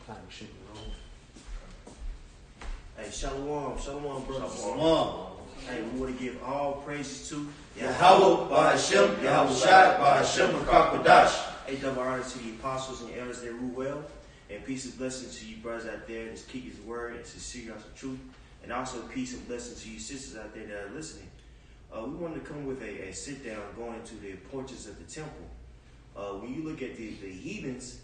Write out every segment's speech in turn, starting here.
Platinum should be wrong. Hey, shalom, shalom, brothers. Shalom. Hey, we want to give all praises to Yahweh, Ba'Hashem, Yahushai, Ba'Hashem, Kakwadash. A double honor to the apostles and elders that rule well. And peace and blessings to you brothers out there that's keep his word and sincere on the truth. And also peace and blessings to you sisters out there that are listening. We wanted to come with a sit down going into the porches of the temple. When you look at the heathens,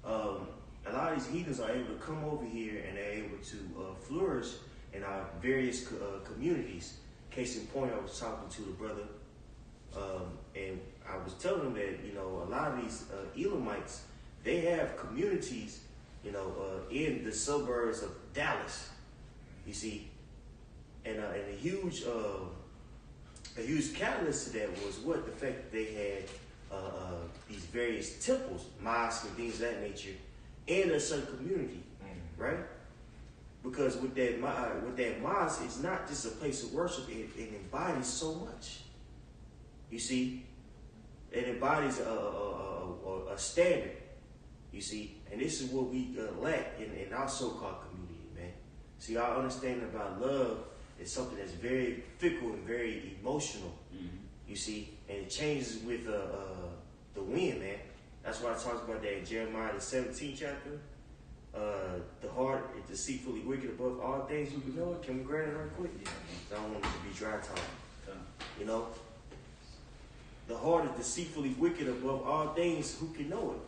a lot of these heathens are able to come over here and they're able to flourish in our various communities. Case in point, I was talking to the brother, and I was telling him that, you know, a lot of these Elamites, they have communities, you know, in the suburbs of Dallas, you see, and a huge catalyst to that was what? The fact that they had these various temples, mosques, and things of that nature in a certain community, right? Because with that mosque, it's not just a place of worship, it embodies so much. You see, it embodies a standard, you see, and this is what we lack in our so-called community, man. See, our understanding about love is something that's very fickle and very emotional, you see, and it changes with the wind, man. That's why I talked about that in Jeremiah the 17th chapter. The heart is deceitfully wicked above all things you can know it. Can we grab it right quick? I don't want it to be dry talk. You know? The heart is deceitfully wicked above all things who can know it.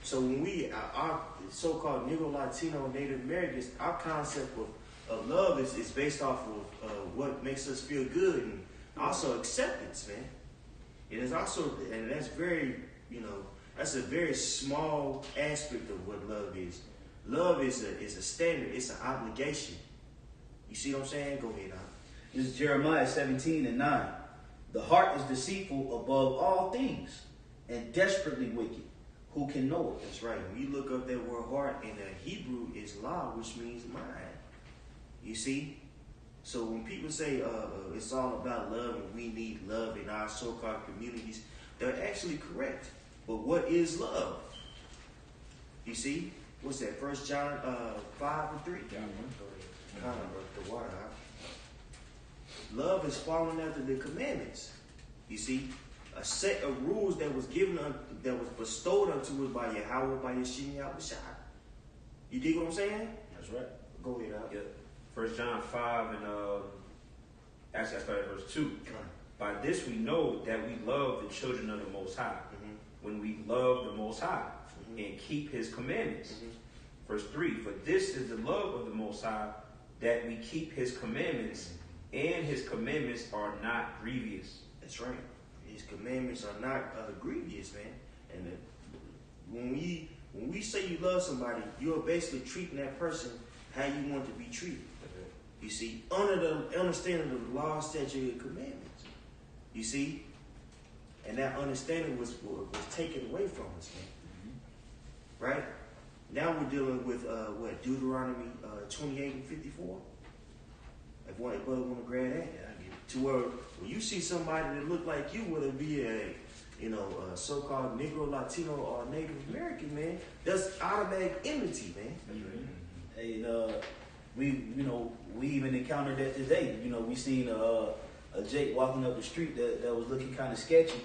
So when we, our so-called Negro, Latino, Native Americans, our concept of love is based off of what makes us feel good and also acceptance, man. It is also, and that's very, you know, that's a very small aspect of what love is. Love is a standard. It's an obligation. You see what I'm saying? Go ahead, This is Jeremiah 17:9. The heart is deceitful above all things and desperately wicked. Who can know it? That's right. When you look up that word heart in the Hebrew, is la, which means mind. You see? So when people say it's all about love and we need love in our so-called communities, they're actually correct. But what is love? You see? What's that? 1 John 5:3. Kind of broke the water out. Love is following after the commandments. You see, a set of rules that was given, that was bestowed unto us by Yahweh, by Yeshua Yahushai. You dig what I'm saying? That's right. Go ahead, Al. Yeah. 1 John 5 and actually I started at verse 2. By this we know that we love the children of the Most High. When we love the Most High and keep His commandments. Verse 3, for this is the love of the Most High, that we keep His commandments, and His commandments are not grievous. That's right. His commandments are not grievous, man. And when we say you love somebody, you're basically treating that person how you want to be treated. You see, under the understanding of the law, statute, and commandments. You see, and that understanding was taken away from us, man. Right? Now we're dealing with Deuteronomy 28 and 54. If one brother want to grab that, to where when you see somebody that look like you, whether it be a so-called Negro, Latino, or Native American, man, that's automatic enmity, man. Hey, we even encountered that today. You know, we seen a Jake walking up the street that was looking kind of sketchy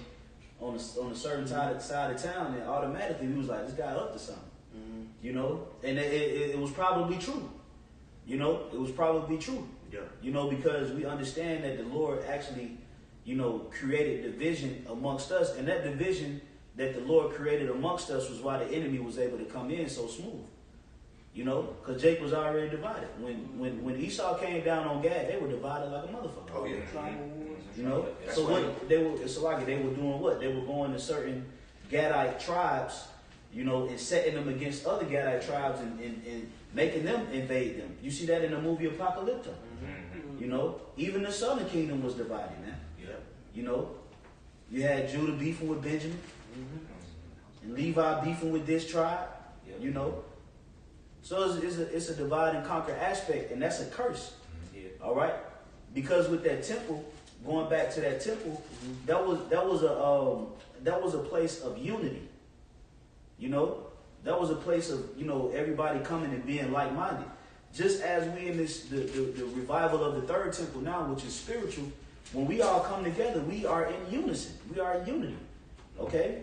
on a certain side of town, and automatically we was like, this guy up to something. You know, and it was probably true. You know, it was probably true. Yeah. You know, because we understand that the Lord actually, you know, created division amongst us, and that division that the Lord created amongst us was why the enemy was able to come in so smooth. You know, because Jake was already divided. When Esau came down on Gad, they were divided like a motherfucker. Oh yeah. You know, That's so right. what they were doing what? They were going to certain Gadite tribes, you know, and setting them against other Gadite tribes and making them invade them. You see that in the movie Apocalypto. You know, even the southern kingdom was divided, man. Yeah. You know, you had Judah beefing with Benjamin, and Levi beefing with this tribe. You know, so it's a divide and conquer aspect, and that's a curse. All right, because with that temple, going back to that temple, that was a place of unity. You know, That was a place of, everybody coming and being like-minded. Just as we in the revival of the third temple now, which is spiritual, when we all come together, we are in unison. We are in unity. Okay?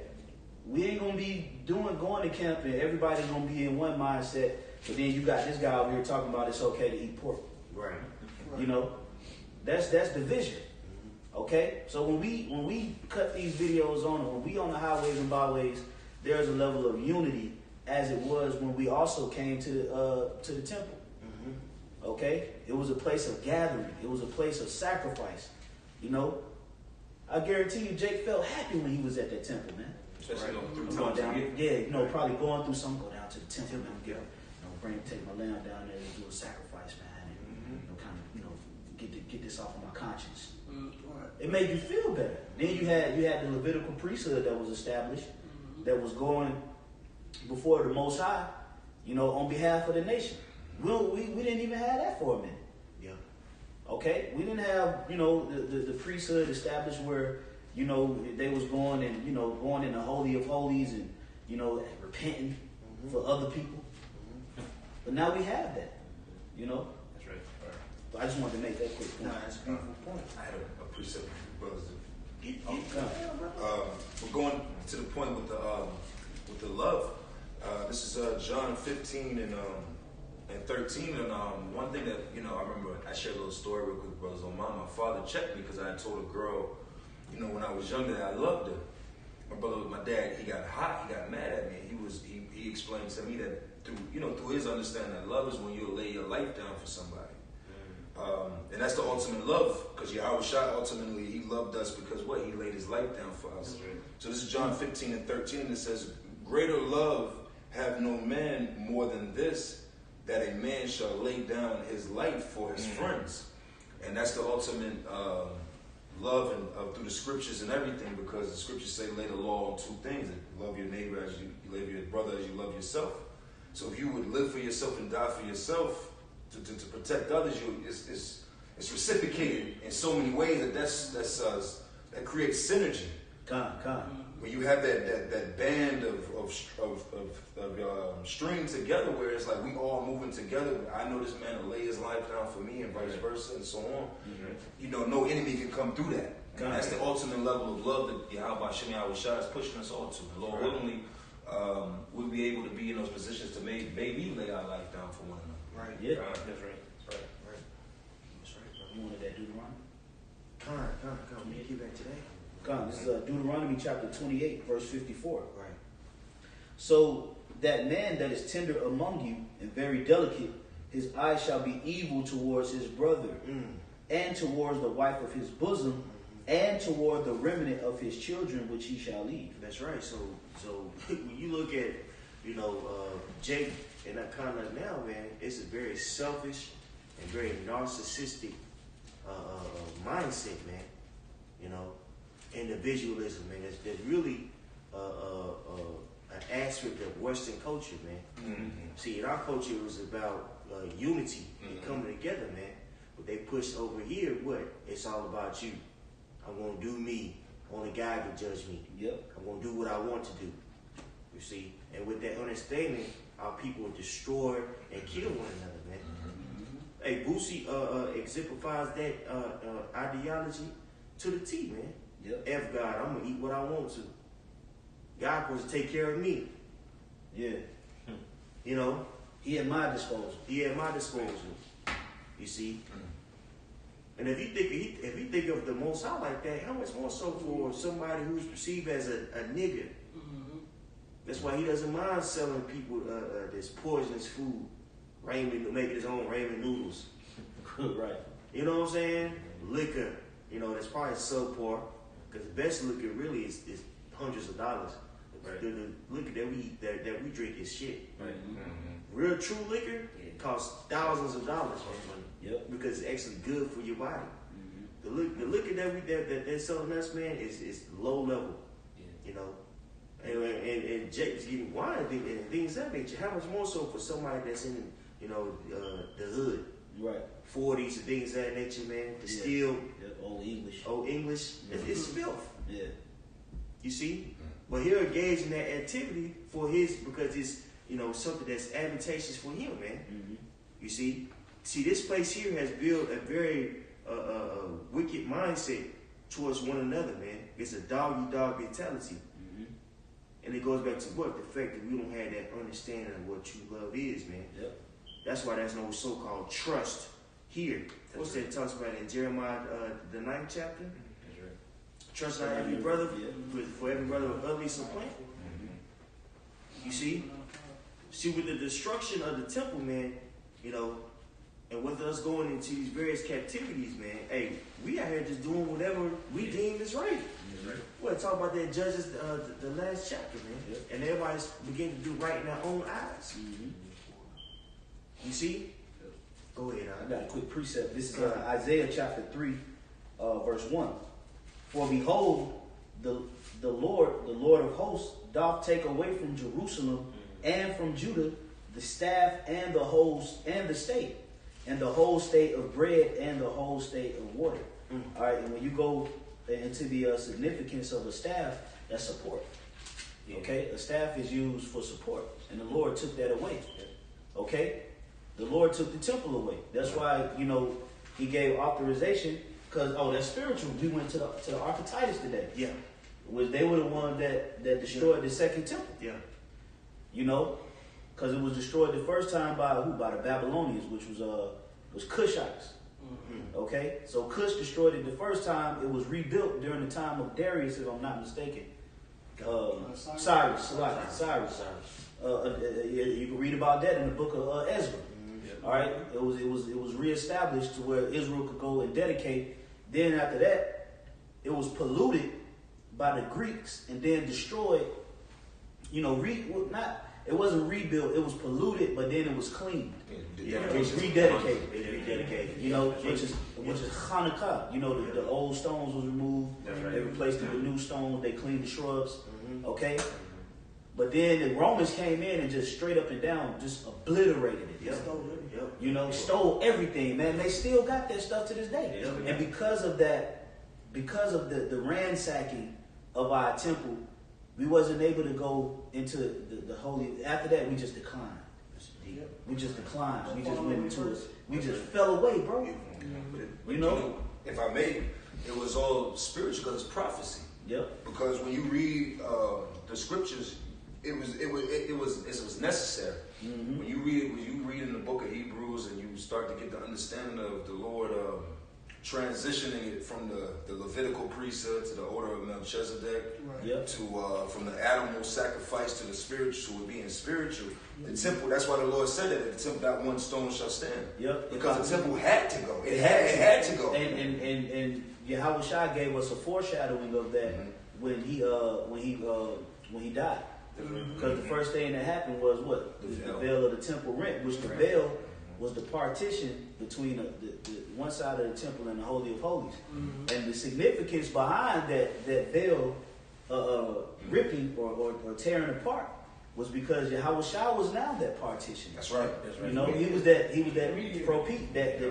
We ain't gonna be going to camp and everybody's gonna be in one mindset, but then you got this guy over here talking about it's okay to eat pork. Right. That's division. Okay? So when we cut these videos on, when we on the highways and byways, there's a level of unity as it was when we also came to the temple. Okay? It was a place of gathering. It was a place of sacrifice. I guarantee you Jake felt happy when he was at that temple, man. Especially going down, probably going through something, go down to the temple and take my lamb down there and do a sacrifice, man, and get this off of my conscience. It made you feel better. Then you had the Levitical priesthood that was established, that was going before the Most High, on behalf of the nation. We didn't even have that for a minute. Yeah. Okay, we didn't have the priesthood established where they was going and going in the holy of holies and repenting for other people. But now we have that. That's right. So I just wanted to make that quick point. Nah, that's a beautiful point. I had a precept for brothers. Get We're going to the point with the love. This is John 15 and 13, and one thing that I remember, I shared a little story real quick, brothers. On my father checked me because I had told a girl, when I was younger, that I loved her. My dad, he got hot, he got mad at me. He explained to me that through his understanding that love is when you lay your life down for somebody. And that's the ultimate love, because Yahweh Shah ultimately, he loved us because what? He laid his life down for us. Right. So this is John 15 and 13, and it says, greater love have no man more than this, that a man shall lay down his life for his friends. And that's the ultimate love through the scriptures and everything, because the scriptures say lay the law on two things: love your neighbor as you love your brother as you love yourself. So if you would live for yourself and die for yourself to protect others, it's reciprocated in so many ways that creates synergy. When you have that band of string together, where it's like we all moving together. I know this man will lay his life down for me, and vice versa, and so on. No enemy can come through that. And that's the ultimate level of love that Yahweh Shah is pushing us all to. And Lord willingly, we'll be able to be in those positions to maybe lay our life down for one another. Right. Yeah. That's right. That's right. You wanted that Deuteronomy? Come. Let me get back to that. This is Deuteronomy chapter 28, verse 54. Right. So that man that is tender among you and very delicate, his eye shall be evil towards his brother, and towards the wife of his bosom, and toward the remnant of his children which he shall leave. That's right. So when you look at Jake and that conduct now, man, it's a very selfish and very narcissistic mindset, man. Individualism, man. There's really an aspect of Western culture, man. See, in our culture, it was about unity and coming together, man. But they pushed over here, what? It's all about you. I'm going to do me. Only God can judge me. Yep. I'm going to do what I want to do. You see? And with that understanding, our people destroy and kill one another, man. Hey, Boosie exemplifies that ideology to the T, man. Yep. F God, I'm going to eat what I want to. God supposed to take care of me. Yeah. He at my disposal. You see? And if you think of the Most High like that, how much more so for somebody who's perceived as a nigger? That's why he doesn't mind selling people this poisonous food, making his own ramen noodles. Right. You know what I'm saying? Liquor, that's probably subpar, because the best liquor really is hundreds of dollars. Right. The liquor that we drink is shit. Right. Real true liquor costs thousands of dollars, man. Yep. Because it's actually good for your body. The liquor that they're selling us, man, is low level. And Jake's getting wine and things of that nature. How much more so for somebody that's in the hood, Right. 40s and things of that nature, man. Still Old English. It's filth. Yeah. You see, but he'll engage in that activity because something that's advantageous for him, man. Mm-hmm. You see, this place here has built a very wicked mindset towards one another, man. It's a dog-eat-dog mentality. Mm-hmm. And it goes back to what? The fact that we don't have that understanding of what true love is, man. Yep. That's why there's no so-called trust here. What's that? It talks about in Jeremiah, the 9th chapter? That's right. Trust not every brother, for every brother with ugly supplant. Mm-hmm. You see? See, with the destruction of the temple, man, and with us going into these various captivities, man, hey, we out here just doing whatever we deem is right. Right. Well, talk about that Judges, the last chapter, man. Yep. And everybody's beginning to do right in their own eyes. Mm-hmm. You see? Yep. Go ahead. I got a quick precept. This is Isaiah chapter 3, verse 1. For behold, the Lord of hosts, doth take away from Jerusalem and from Judah the staff and the host and the state, and the whole state of bread and the whole state of water. All right, and when you go into the significance of a staff, that's support. Yeah. Okay, a staff is used for support, and the Lord took that away. Okay, the Lord took the temple away. That's why He gave authorization, because that's spiritual. We went to the Ark of Titus today. Yeah, they were the ones that destroyed the second temple. Yeah, because it was destroyed the first time by who? By the Babylonians, which was Cushites. Mm-hmm. Okay, so Cush destroyed it the first time. It was rebuilt during the time of Darius, if I'm not mistaken. Cyrus. You can read about that in the book of Ezra. Mm-hmm. All right, it was reestablished to where Israel could go and dedicate. Then after that, it was polluted by the Greeks and then destroyed. It wasn't rebuilt. It was polluted, but then it was cleaned. It was rededicated. Which is Hanukkah. The old stones was removed. Right. They replaced it with new stones. They cleaned the shrubs. Mm-hmm. Okay. But then the Romans came in and just straight up and down just obliterated it. Yep. Stole everything, man. They still got that stuff to this day. Yep. And because of that, because of the ransacking of our temple, we wasn't able to go into the holy. After that, we just declined. We just declined. We just went into it. We just fell away, bro. If I may, it was all spiritual because it's prophecy. Yep. Because when you read the scriptures, it was necessary. Mm-hmm. When you read in the book of Hebrews and you start to get the understanding of the Lord transitioning it from the Levitical priesthood to the order of Melchizedek, right. Yep. To from the animal sacrifice to the spiritual, being spiritual. Yep. The temple. That's why the Lord said that the temple, not one stone shall stand. Yep. Because the temple had to go. It had to go. And Yahweh Shai gave us a foreshadowing of that when he died. Because the first thing that happened was what? The veil of the temple rent, which the veil was the partition between the one side of the temple and the Holy of Holies. Mm-hmm. And the significance behind that veil ripping or tearing apart was because Yahweh Shai was now that partition. That's right. He was that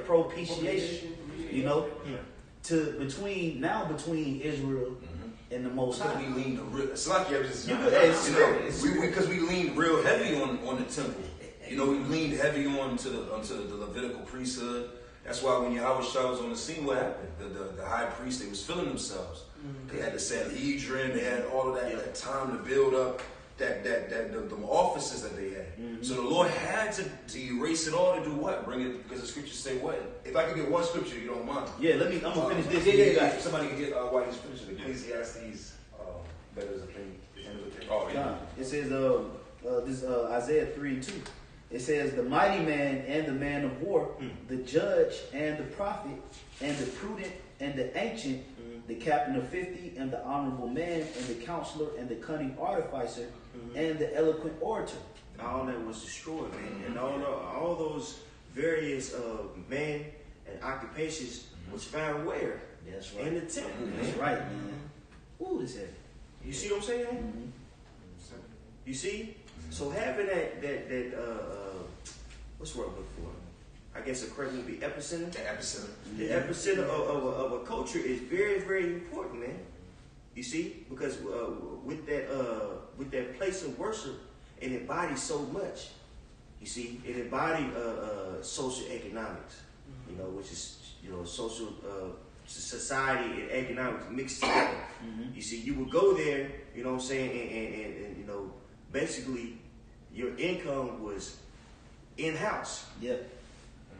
propitiation. To between Israel and the Most High. We leaned because we leaned real heavy on the temple. We leaned heavy onto the Levitical priesthood. That's why when Yahweh Shai was on the scene, what happened? The high priest, they was filling themselves. Mm-hmm. They had the Sanhedrin. They had all of that time to build up the offices that they had. Mm-hmm. So the Lord had to erase it all to do what? Bring it, because the scriptures say what? If I could get one scripture, you don't mind. Yeah, I'm gonna finish this. Yeah. Somebody can get while he's finishing Ecclesiastes. Better as a thing. Oh yeah. It says this Isaiah 3:2. It says, the mighty man and the man of war, the judge and the prophet, and the prudent and the ancient, the captain of 50 and the honorable man, and the counselor and the cunning artificer, and the eloquent orator. All that was destroyed, man. And all those various men and occupations was found where? That's right. In the temple. That's right, man. Ooh, this heavy. You see what I'm saying? Mm-hmm. You see? So having that what's the word I'm looking for? I guess the correct would be epicenter. The epicenter of a culture is very, very important, man. You see, because with that place of worship it embodies so much. You see, it embodied social economics, you know, which is, you know, social society and economics mixed together. You see, you would go there, you know what I'm saying, and you know, basically your income was in-house. Yep.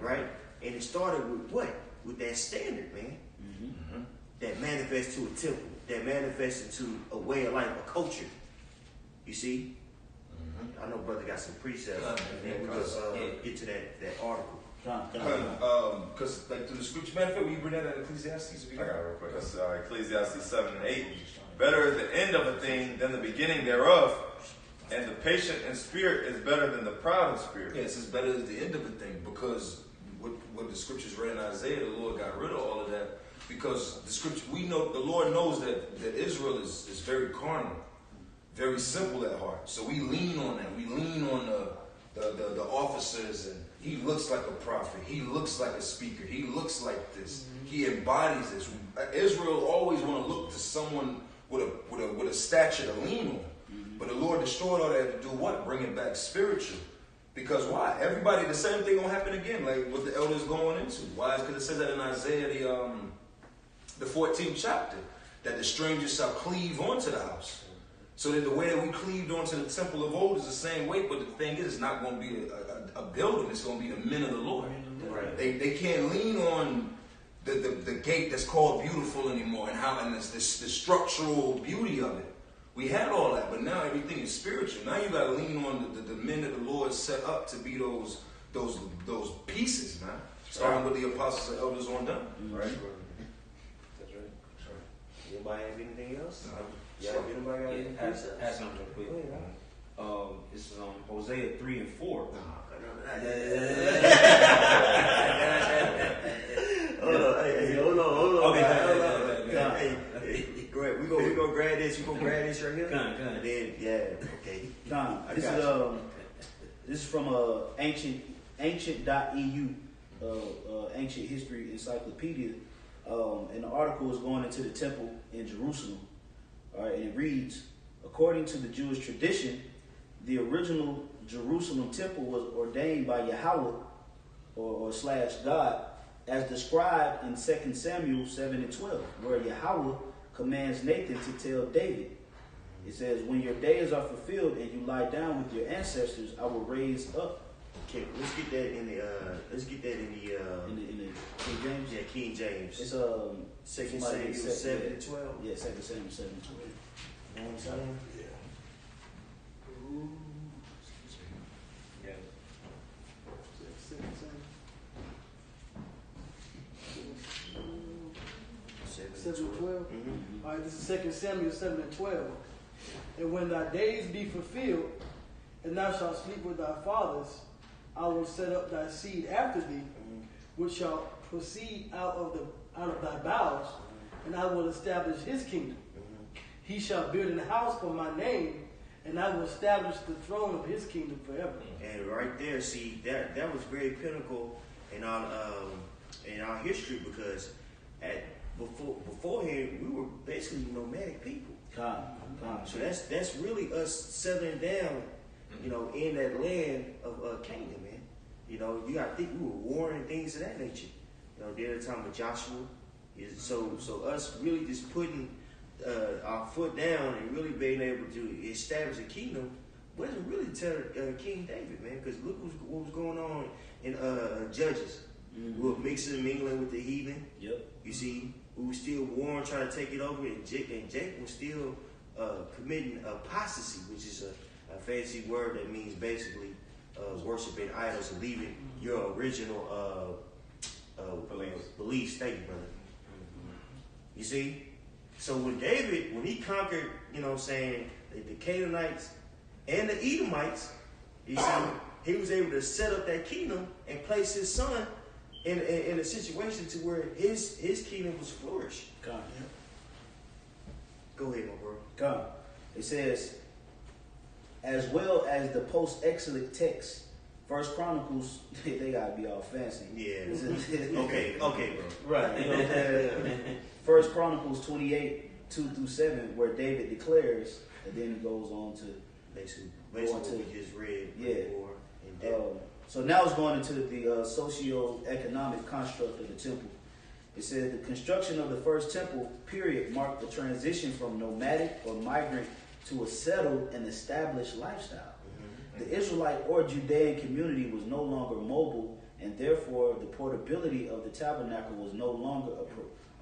Right? And it started with what? With that standard, man. That manifests to a temple, that manifests into a way of life, a culture. You see? I know brother got some precepts, and then we'll get to that article. Because like through the scripture, matter of fact, will you bring that at Ecclesiastes? I got it real quick. That's Ecclesiastes 7 and 8. Better is the end of a thing than the beginning thereof, and the patient in spirit is better than the proud in spirit. Yes, it's better at the end of a thing, because what the scriptures read in Isaiah, the Lord got rid of all of that, because the scripture, we know, the Lord knows that Israel is very carnal, very simple at heart. So we lean on that. We lean on the officers, and he looks like a prophet. He looks like a speaker. He looks like this. He embodies this. Israel always want to look to someone with a stature to lean on. But the Lord destroyed all that to do what? Bring it back spiritual. Because why? Everybody, the same thing gonna happen again, like what the elders going into. Why? Because it says that in Isaiah, the 14th chapter, that the stranger shall cleave onto the house. So that the way that we cleaved onto the temple of old is the same way, but the thing is, it's not going to be a building. It's going to be the men of the Lord. Right. They can't lean on the gate that's called beautiful anymore, and the structural beauty of it. We had all that, but now everything is spiritual. Now you got to lean on the men that the Lord set up to be those pieces, man. Starting with the apostles and elders on down. Right. That's right. Anybody have anything else? Yeah, anybody got anything else? Pass on real quick. This is Hosea 3 and 4. Hold on. Okay. Go ahead. We gonna grab this. You gonna grab this right here? Go on. And then, okay. This is from ancient.eu, ancient history encyclopedia, and the article is going into the temple in Jerusalem. All right, and it reads, according to the Jewish tradition, the original Jerusalem temple was ordained by Yahweh or / God, as described in 2 Samuel 7 and 12, where Yahweh commands Nathan to tell David. It says, when your days are fulfilled and you lie down with your ancestors, I will raise up. Okay, let's get that in the King James. Yeah, King James. It's 2 Samuel 7 and 12. Yeah, 2 Samuel 7 and 12. You know what I'm saying? Yeah. Seven and 12. All right, this is 2 Samuel 7 and 12. And when thy days be fulfilled, and thou shalt sleep with thy fathers, I will set up thy seed after thee, which shall proceed out of thy bowels, and I will establish his kingdom. He shall build an house for my name, and I will establish the throne of his kingdom forever. And right there, see, that was very pinnacle in our history, because beforehand we were basically nomadic people. So that's really us settling down, you know, in that land of Canaan, man. You know, you got to think we were warring and things of that nature. You know, during the time of Joshua. So us really just putting our foot down and really being able to establish a kingdom wasn't really King David, man. Because look what was going on in Judges. We were mixing and mingling with the heathen. Yep. You see, we were still warring, trying to take it over, and Jacob was still committing apostasy, which is a fancy word that means basically worshiping idols and leaving your original beliefs. Thank you, brother. You see? So when David, when he conquered, you know what I'm saying, the Canaanites and the Edomites, you see, he was able to set up that kingdom and place his son in a situation to where his kingdom was flourished. God. Go ahead, my bro. God. It says, as well as the post-exilic text, First Chronicles, they gotta be all fancy. Yeah. Okay, bro. Right. You know, First Chronicles 28, 2 through 7, where David declares, and then it goes on to based on Going what we just read. Yeah. Before, in depth. So now it's going into the socio-economic construct of the temple. It says the construction of the first temple period marked the transition from nomadic or migrant to a settled and established lifestyle. The Israelite or Judean community was no longer mobile, and therefore the portability of the tabernacle was no longer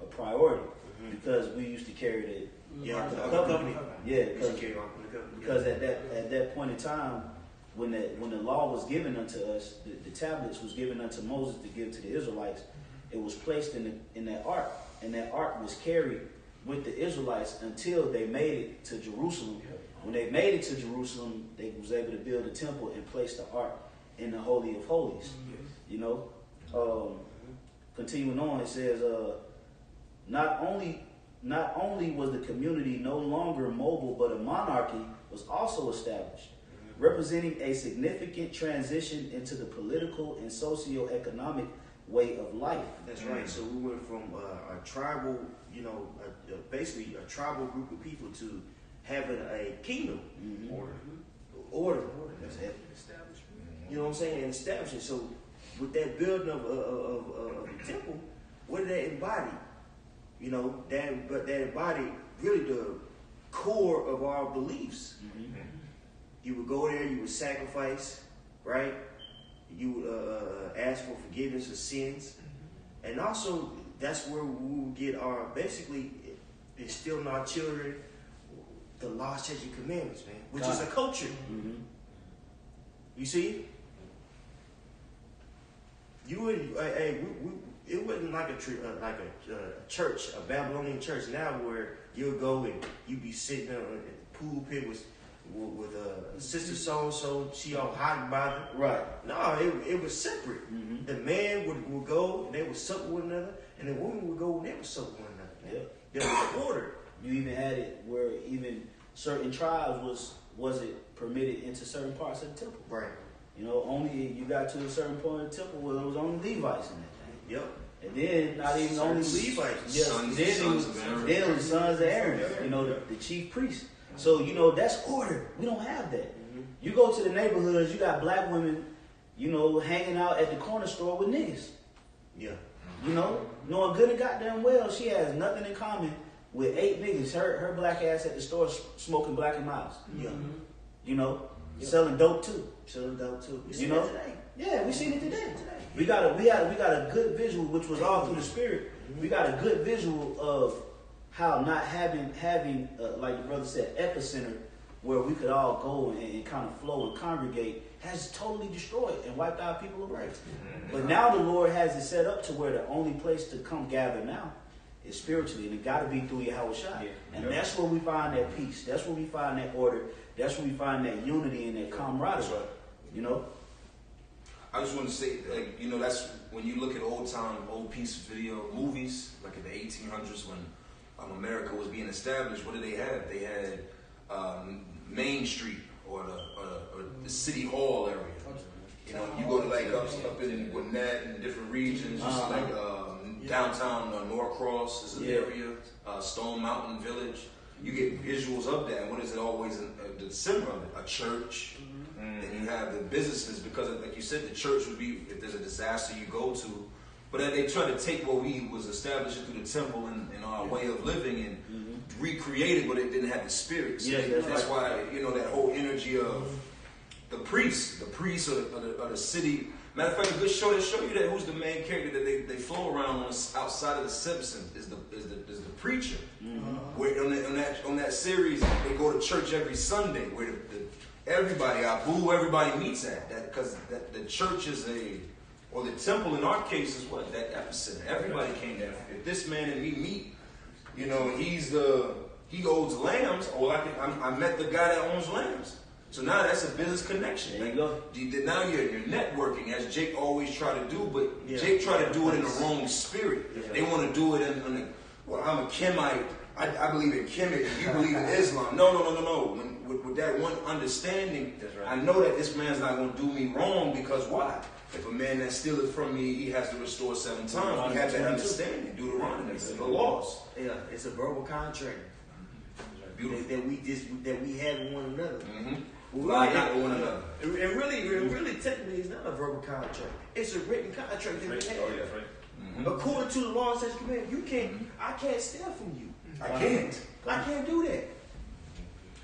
a priority, because we used to carry the covenant. Yeah, because at that point in time, when the law was given unto us, the tablets was given unto Moses to give to the Israelites. It was placed in that ark, and that ark was carried with the Israelites until they made it to Jerusalem. When they made it to Jerusalem, they was able to build a temple and place the ark in the Holy of Holies. You know, continuing on, it says, not only was the community no longer mobile, but a monarchy was also established, representing a significant transition into the political and socio-economic way of life. That's right. So we went from a tribal, basically a tribal group of people to having a kingdom order. That's it. You know what I'm saying? And establishing. So with that building of the temple, what did that embody? You know, that embodied really the core of our beliefs. You would go there, you would sacrifice, right? You would ask for forgiveness of sins. And also, that's where we would get our, basically, instill in our children the law, statutes, and commandments, man, which is a culture. You see? You wouldn't, it wasn't like a church, a Babylonian church now where you'll go and you be sitting in the pulpit with sister so-and-so, she all hot and bothered. Right. No, it was separate. The man would go and they would suck with one another, and the woman would go and they would suck with one another. There was order. You even had it where even certain tribes wasn't permitted into certain parts of the temple. Right. You know, only you got to a certain point of the temple where there was only Levites in that thing. Yep. And then not even only Levites. Yes, Sons then it was sons of Aaron. You know, the chief priest. So, you know, that's order. We don't have that. You go to the neighborhoods, you got black women, you know, hanging out at the corner store with niggas. Yeah. You know, knowing good and goddamn well she has nothing in common with 8 niggas. Her black ass at the store smoking Black and Miles. Yeah. You know, selling dope too. Selling dope too. You know? Yeah, we seen it today. We got a good visual, which was all through the spirit. We got a good visual of how not having like the brother said, epicenter, where we could all go and kind of flow and congregate, has totally destroyed and wiped out people of race. But now the Lord has it set up to where the only place to come gather now is spiritually, and it got to be through Yahweh Shai. And that's where we find that peace. That's where we find that order. That's where we find that unity and that camaraderie. Right. You know. I just want to say, like, you know, that's when you look at old piece of video movies, like in the 1800s when America was being established. What did they have? They had Main Street or the City Hall area. You know, you go to like up in Gwinnett and different regions, just like downtown Norcross is an area, Stone Mountain Village. You get visuals of that. And what is it always in the center of it? A church. Then you have the businesses, because like you said, the church would be, if there's a disaster you go to. But they try to take what we was establishing through the temple and our way of living and recreate it, but it didn't have the spirit. So that's why, you know, that whole energy of the priests of the city. Matter of fact, a good show that show you that who's the main character that they flow around on outside of the Simpsons is the preacher. Where on that series they go to church every Sunday, where everybody meets at that, because the church is or the temple in our case is what? That epicenter. Everybody came there. If this man and me meet, you know, he owns lambs, or I met the guy that owns lambs. So now that's a business connection. There you go. Now you're networking, as Jake always tried to do, but Jake tried to do it in the wrong spirit. Yeah. They want to do it in well, I'm a Kimite. I believe in Kemet. You believe in Islam. No. With that one understanding, I know that this man's not going to do me wrong, because why? If a man that steals from me, he has to restore 7 times. We have that understanding. Deuteronomy, the laws. Yeah, it's a verbal contract that we have with one another. lie not to one another. And really, technically, it's not a verbal contract. It's a written contract that we have. Oh, yeah, right. Mm-hmm. According to the law and statutes command, you can't. I can't steal from you. I can't. I can't do that.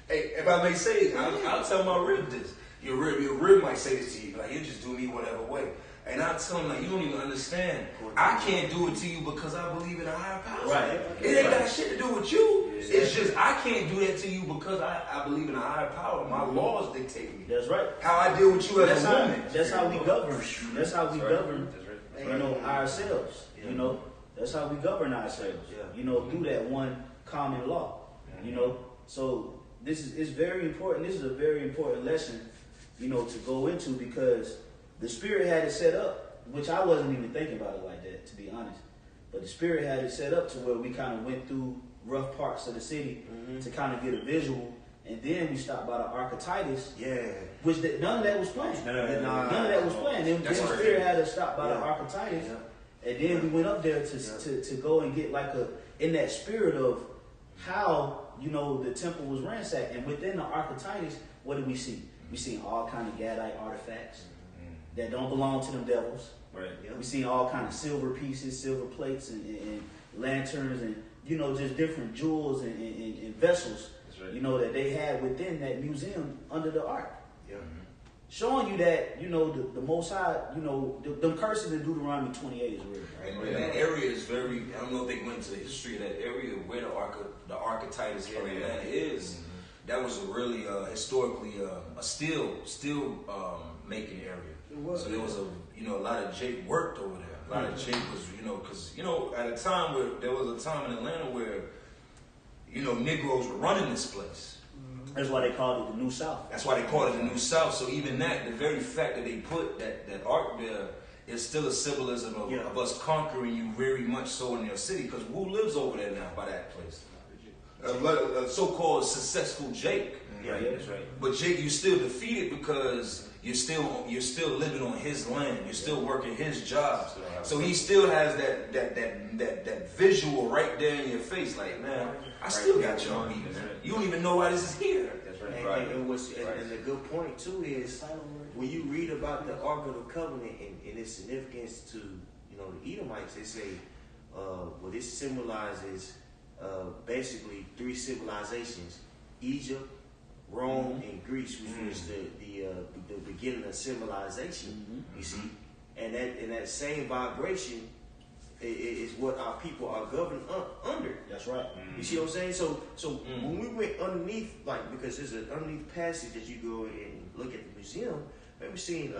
Hey, if I may say, I'll tell my rib this. Your rib might say this to you, like, he'll just do me whatever way. And I'll tell him, like, you don't even understand. I can't do it to you because I believe in a higher power. Right. It ain't got shit to do with you. It's just, I can't do that to you because I believe in a higher power. My laws dictate me. That's right. How I deal with you as a woman. That's how we govern. That's how we That's right. govern. That's You know, ourselves. You know, that's how we govern ourselves. Yeah. You know, through that one common law. You know, so this is very important. This is a very important lesson, you know, to go into, because the Spirit had it set up, which I wasn't even thinking about it like that, to be honest. But the Spirit had it set up to where we kind of went through rough parts of the city to kind of get a visual, and then we stopped by the Archetypus, which none of that was planned. None of that was planned. Then the Spirit had us stop by the Archetypus, and then we went up there to go and get like in that spirit of how, you know, the temple was ransacked. And within the Archetypus, what did we see? We seen all kind of Gadite artifacts that don't belong to them devils. Right. We seen all kind of silver pieces, silver plates, and lanterns, and, you know, just different jewels and vessels, Right. you know, that they had within that museum under the ark. Yeah. Showing you that, you know, the Most High, you know, them curses in Deuteronomy 28 is real. And that area is very, I don't know if they went into the history of that area where the Archetypus here in Atlanta is. That was a really historically a steel making area. So there was a lot of Jake worked over there. A lot of Jake was, because at a time where there was a time in Atlanta where Negroes were running this place. That's why they called it the New South. That's why they called it the New South. So even that, the very fact that they put that ark there is still a symbolism of us conquering you very much so in your city. Because who lives over there now by that place? A so-called successful Jake. Yeah, That's right. But Jake, you still defeated because you're still living on his land. You're still working his job. So he still has that visual right there in your face. Like, man, I still got y'all beaten. You don't even know why this is here. That's right. And the good point too is when you read about the Ark of the Covenant and its significance to the Edomites, they say this symbolizes basically three civilizations: Egypt, Rome, and Greece, which was the beginning of civilization. You see, and that same vibration is what our people are governed under. That's right. You see what I'm saying? So when we went underneath, because there's an underneath passage that you go and look at the museum, we've seen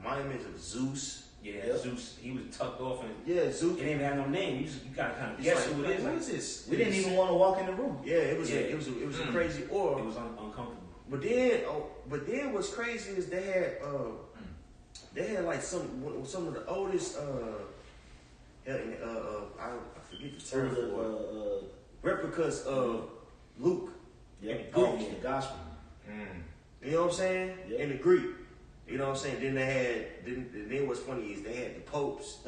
monuments of Zeus. Yeah, Zeus, he was tucked off and Zeus. He didn't even have no name. You gotta kind of guess who it is. What is this? We didn't even want to walk in the room. Yeah, it was a crazy aura. It was uncomfortable. But then what's crazy is they had like some of the oldest I forget the term for it. Replicas of Luke. Yeah, Greek. the gospel. You know what I'm saying? Yeah. In the Greek. You know what I'm saying? Then they had. Then what's funny is they had the popes.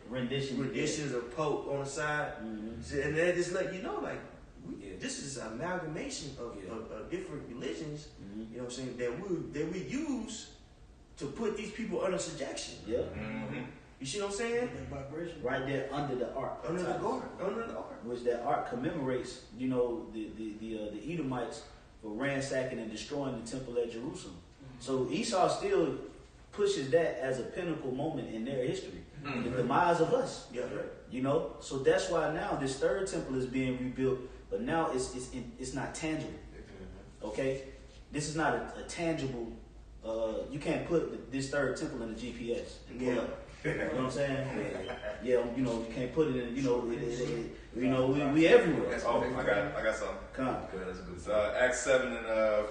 renditions of Pope on the side, and they just let you know, like, this is an amalgamation of different religions. You know what I'm saying? That we use to put these people under subjection. Yeah. You see what I'm saying? Vibration. Right there under the ark. Under the ark. Which that ark commemorates, the Edomites for ransacking and destroying the temple at Jerusalem. So Esau still pushes that as a pinnacle moment in their history. The demise of us. Yeah, right. So that's why now this third temple is being rebuilt, but now it's not tangible. Okay? This is not a tangible, you can't put this third temple in the GPS. You know what I'm saying? Yeah, you can't put it in, we everywhere. Oh, I got something. Come on. That's a good It's Acts 7 and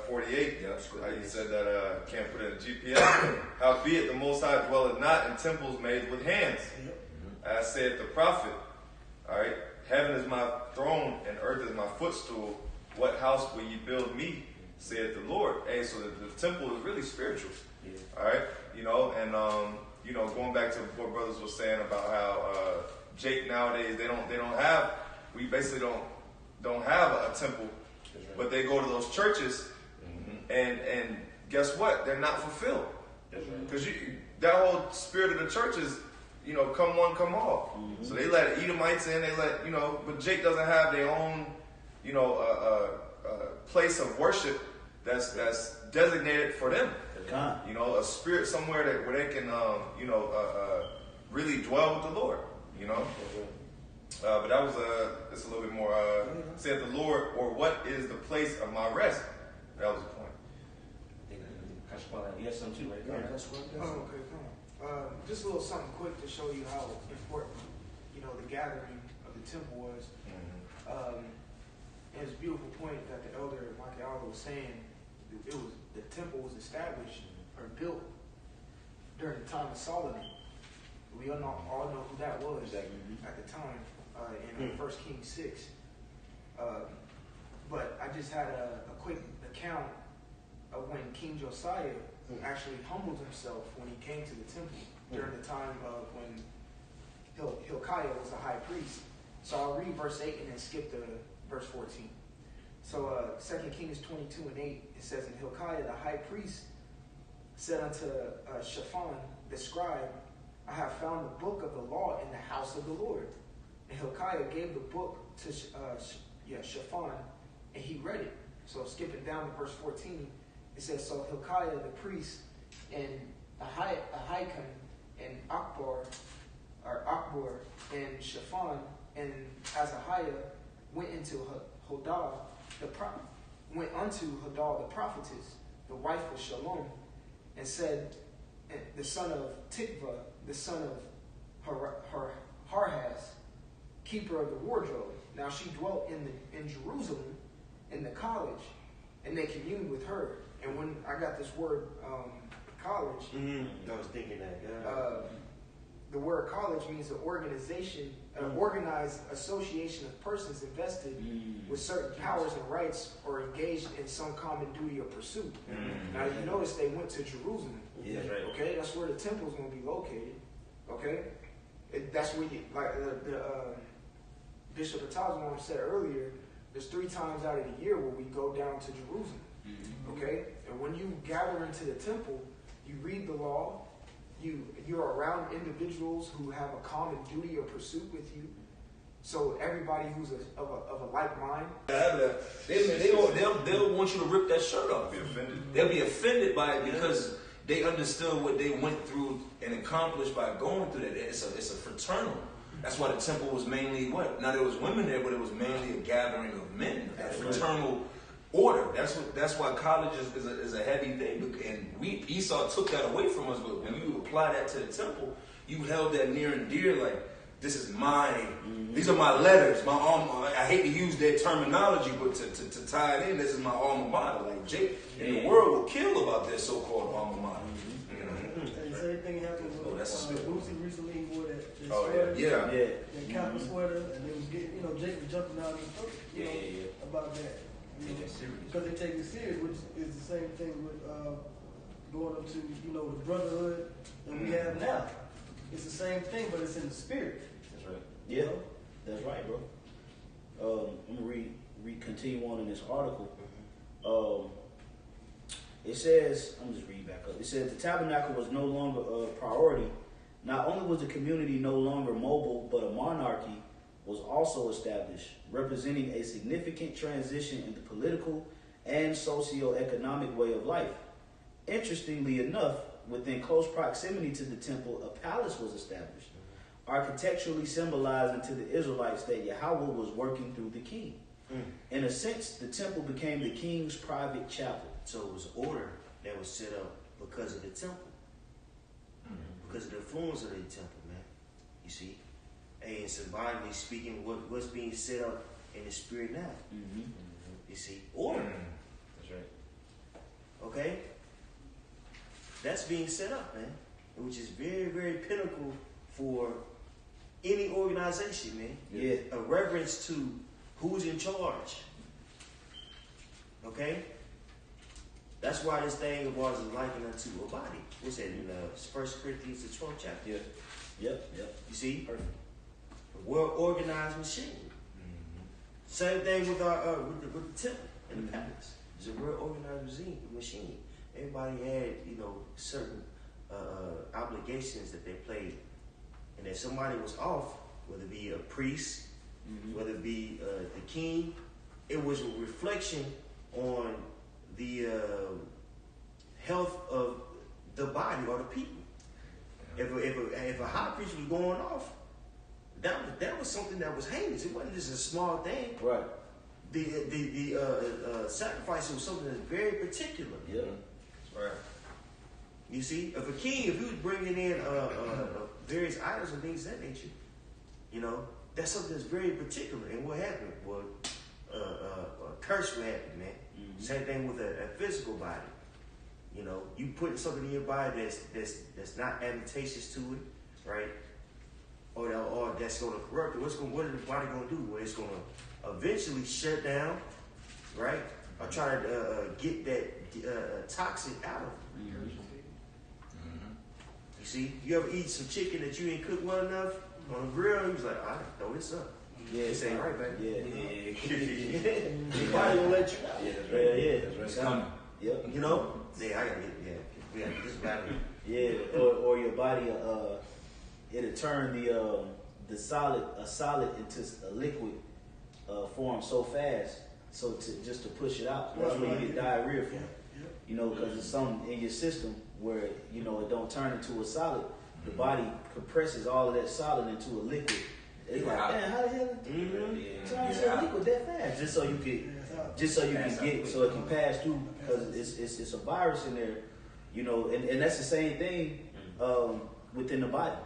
48. How you said that can't put it in GPS. Howbeit the Most High dwelleth not in temples made with hands. As saith the prophet. All right, heaven is my throne and earth is my footstool. What house will ye build me? Saith the Lord. Hey, so the temple is really spiritual. All right, and going back to what brothers were saying about how Jake nowadays we basically don't have a temple But they go to those churches, and guess what? They're not fulfilled. Because that whole spirit of the church is, come one, come all. So they let Edomites in, they let, but Jake doesn't have their own, place of worship that's designated for them. A spirit somewhere where they can, really dwell with the Lord, But that was it's a little bit more, said the Lord, or what is the place of my rest? That was the point. You have some too, right? Oh, okay, come on. Just a little something quick to show you how important, the gathering of the temple was. And it's a beautiful point that the elder Machiavelli was saying. The temple was established or built during the time of Solomon. We all know who that was at the time in 1 Kings 6. But I just had a quick account of when King Josiah actually humbled himself when he came to the temple during the time of when Hilkiah was the high priest. So I'll read verse 8 and then skip to verse 14. So 2 Kings 22 and 8, it says, "And Hilkiah the high priest said unto Shaphan the scribe, I have found the book of the law in the house of the Lord. And Hilkiah gave the book to Shaphan, and he read it." So skipping down to verse 14, it says, "So Hilkiah the priest and Ahikam and Akbar and Shaphan and Azahiah went unto Hodah the prophetess, the wife of Shalom, and said, the son of Tikva, the son of Harhas, keeper of the wardrobe. Now she dwelt in Jerusalem in the college, and they communed with her." And when I got this word college, I was thinking that. The word college means an organization, an organized association of persons invested with certain powers and rights or engaged in some common duty or pursuit. Now you notice they went to Jerusalem. Yeah, that's right. Okay, that's where the temple is going to be located. Okay, that's where the Bishop Atazwan said earlier. There's 3 times out of the year where we go down to Jerusalem. Okay, and when you gather into the temple, you read the law. You're around individuals who have a common duty or pursuit with you. So everybody who's of a like mind, they'll want you to rip that shirt off. Be offended. They'll be offended by it because they understood what they went through and accomplished by going through that. It's a fraternal. That's why the temple was mainly what? Now there was women there, but it was mainly a gathering of men. A fraternal order. That's why college is a heavy thing. And Esau took that away from us. But when you apply that to the temple, you held that near and dear. Like, this is these are my letters. My alma. I hate to use their terminology, but to tie it in, this is my alma mater. Like Jake in the world will kill about their so-called alma mater. And same thing happened with Boosie recently. He wore that sweater, that Kappa sweater, and they was getting, Jake was jumping out in the about that. Because they take it serious, which is the same thing with going up to the brotherhood that we have now. It's the same thing, but it's in the spirit. That's right. Yeah, that's right, bro. I'm gonna continue on in this article. It says, I'm just reading back up. It says the tabernacle was no longer a priority. Not only was the community no longer mobile, but a monarchy was also established, representing a significant transition in the political and socio-economic way of life. Interestingly enough, within close proximity to the temple, a palace was established, architecturally symbolizing to the Israelites that Yahweh was working through the king. In a sense, the temple became the king's private chapel. So it was order that was set up because of the temple. Because of the influence of the temple, man. You see? And symbolically speaking, what's being set up in the spirit now. You see? Order. That's right. Okay? That's being set up, man. Which is very, very pinnacle for any organization, man. Yeah. A reverence to who's in charge. Okay? That's why this thing of ours is likened unto a body. What's that in 1 Corinthians, the 12th chapter? Yeah. Yep. You see? Perfect. A well-organized machine. Same thing with our with the temple. in the palace. It's a real organized machine. Everybody had, certain obligations that they played. And if somebody was off, whether it be a priest, whether it be the king, it was a reflection on the health of the body or the people. If a high priest was going off, that was something that was heinous. It wasn't just a small thing. Right. The sacrifice was something that's very particular. Yeah. Right. You see, if a king, if he was bringing in various items and things of that nature, that's something that's very particular. And what happened? Well, a curse would happen, man. Same thing with a physical body. You putting something in your body that's not advantageous to it, right? Or that's going to corrupt it. What is the body going to do? Well, it's going to eventually shut down, right? Or try to get that toxic out of it. You see, you ever eat some chicken that you ain't cooked well enough on a grill? You was like, all right, throw this up. Yeah, This ain't right, baby. Yeah. Your body will let you out. Yeah, that's right. Yeah. It's coming. Yep. I gotta we got this battery. Yeah, or your body, it'll turn the solid into a liquid form so fast, so just to push it out. That's where you get diarrhea from. Because it's something in your system where it don't turn into a solid. The body compresses all of that solid into a liquid. It's like, man, how the hell turn into a liquid that fast? Just so you can get, so it can pass through, because it's a virus in there. And that's the same thing within the body.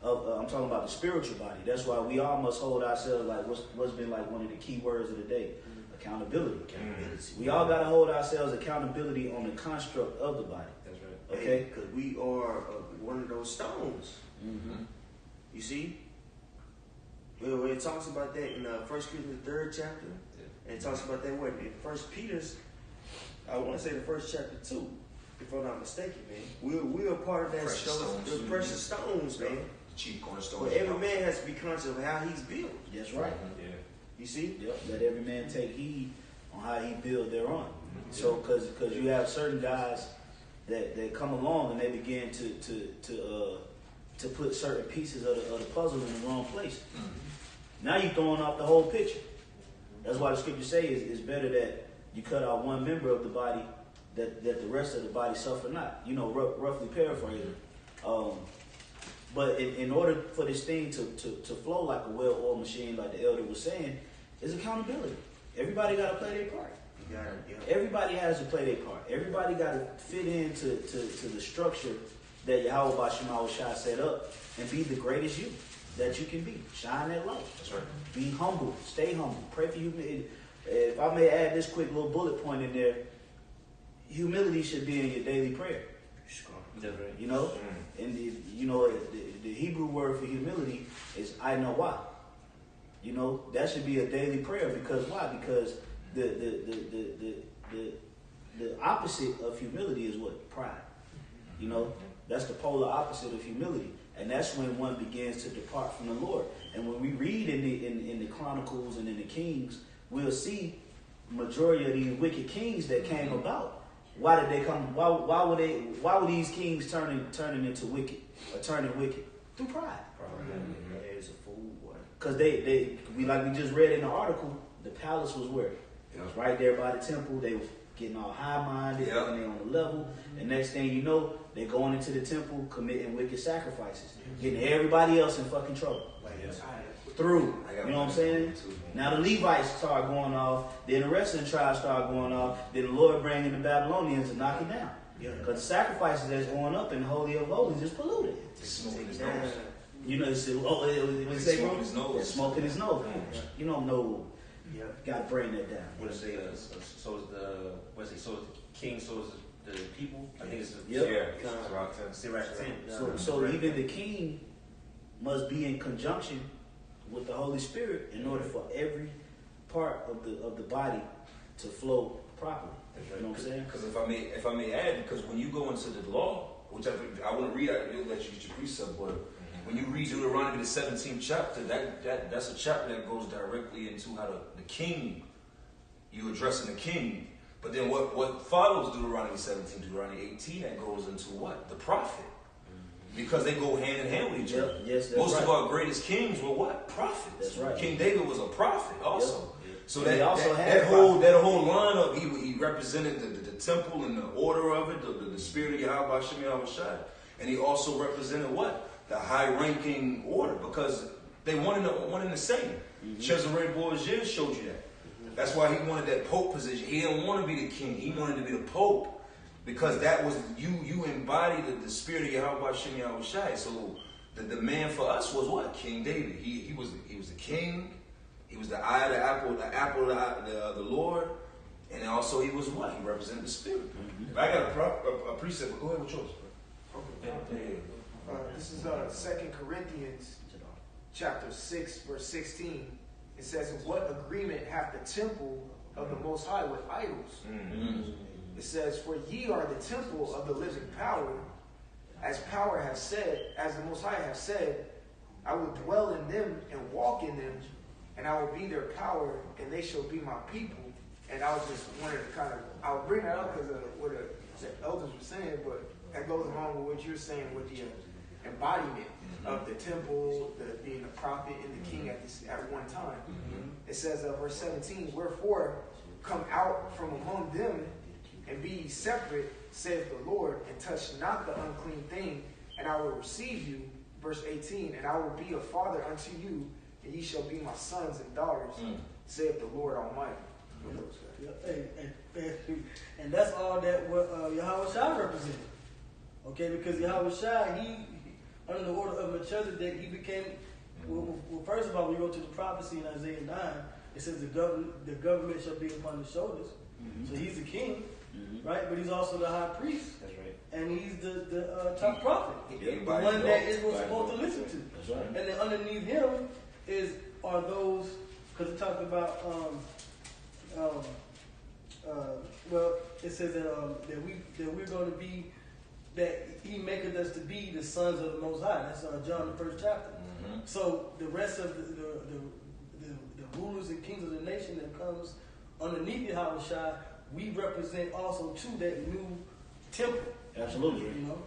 I'm talking about the spiritual body. That's why we all must hold ourselves, like what's been like one of the key words of the day, accountability. We all got to hold ourselves accountability on the construct of the body. That's right. Okay? Because we are one of those stones. You see? Well, it talks about that in 1 Corinthians, the 3rd chapter. And it talks about that in 1 Peter's, I want to say the 1st chapter 2. If I'm not mistaken, man, we're a part of that those precious stones, man. The chief cornerstone. But every man has to be conscious of how he's built. That's right. Yeah. You see? Yep. Let every man take heed on how he build thereon. So, because you have certain guys that come along and they begin to put certain pieces of the puzzle in the wrong place. Now you're throwing off the whole picture. That's why the scripture say it's better that you cut out one member of the body that the rest of the body suffer not. Roughly paraphrasing. But in order for this thing to flow like a well-oiled machine, like the elder was saying, is accountability. Everybody got to play their part. Everybody has to play their part. Everybody got to fit into the structure that Yahweh Bashim Shai set up and be the greatest you that you can be. Shine that light. That's right. Be humble. Stay humble. Pray for humility. If I may add this quick little bullet point in there, humility should be in your daily prayer. And the Hebrew word for humility is I know why. That should be a daily prayer, because why? Because the opposite of humility is what? Pride. That's the polar opposite of humility, and that's when one begins to depart from the Lord. And when we read in the Chronicles and in the Kings, we'll see majority of these wicked kings that came about. Why did they come? Why were these kings turning into wicked or turning wicked? Through pride. There's a fool, boy. Because we just read in the article, the palace was where? It was right there by the temple. They was getting all high-minded, and they on the level. And next thing you know, they're going into the temple, committing wicked sacrifices, getting everybody else in fucking trouble. Through, you know what I'm saying? Now the Levites start going off, then the rest of the tribes start going off, then the Lord bringing the Babylonians to knock it down. Because the sacrifices that's going up in the Holy of Holies is polluted. It's smoking his nose. It's smoking his nose. It's smoking his nose. You don't know. Got to bring that down. What is it? So is the king? So is the people? I think it's the Sirach 10. So even the king must be in conjunction with the Holy Spirit in order for every part of the body to flow properly. You know what I'm saying? Because if I may add, because when you go into the law, which I want to read, I'll let you get your precept, but when you read Deuteronomy the 17th chapter, that's a chapter that goes directly into how the king, you addressing the king. But then what follows Deuteronomy 17, Deuteronomy 18, that goes into what? The prophet. Because they go hand in hand with each other. Yes, that's Most right. of our greatest kings were what? Prophets. That's right. King David was a prophet also. Yep. So And he also had that whole lineup, he represented the temple and the order of it, the spirit of Yahweh Shem Yahweh Shai. And he also represented what? The high-ranking order, because they one in the same. Cesare Borgia showed you that. That's why he wanted that pope position. He didn't want to be the king. He wanted to be the pope. Because that was, you embodied the spirit of Yahweh Shem Yahweh Shai. So the man for us was what? King David. He was the king. He was the eye of the apple of the Lord. And also he was what? He represented the spirit. I got a precept, but go ahead with yours. This is 2 Corinthians chapter 6, verse 16. It says, what agreement hath the temple of the Most High with idols? It says, for ye are the temple of the living power, as power has said, as the Most High have said, I will dwell in them and walk in them, and I will be their power, and they shall be my people. And I was just wanted to I'll bring that up because of what the elders were saying, but that goes along with what you're saying with the embodiment of the temple, being the prophet and the king at one time. It says, verse 17, wherefore come out from among them, and be ye separate, saith the Lord, and touch not the unclean thing, and I will receive you. Verse 18, and I will be a father unto you, and ye shall be my sons and daughters, saith the Lord Almighty. And that's all that what Yahweh Shai represented. Okay, because Yahweh Shai, he under the order of Melchizedek, he became. Well, first of all, we go to the prophecy in Isaiah 9. It says the government shall be upon his shoulders. So he's the king, right? But he's also the high priest. That's right. And he's the top prophet, the one that Israel's supposed to listen to. That's right. And then underneath him are those, because it talked about well, it says that we're going to be, that he maketh us to be the sons of the Most High. That's John the 1st chapter. So the rest of the rulers and kings of the nation that comes underneath Yahweh Shai, we represent also to that new temple. Absolutely. You know?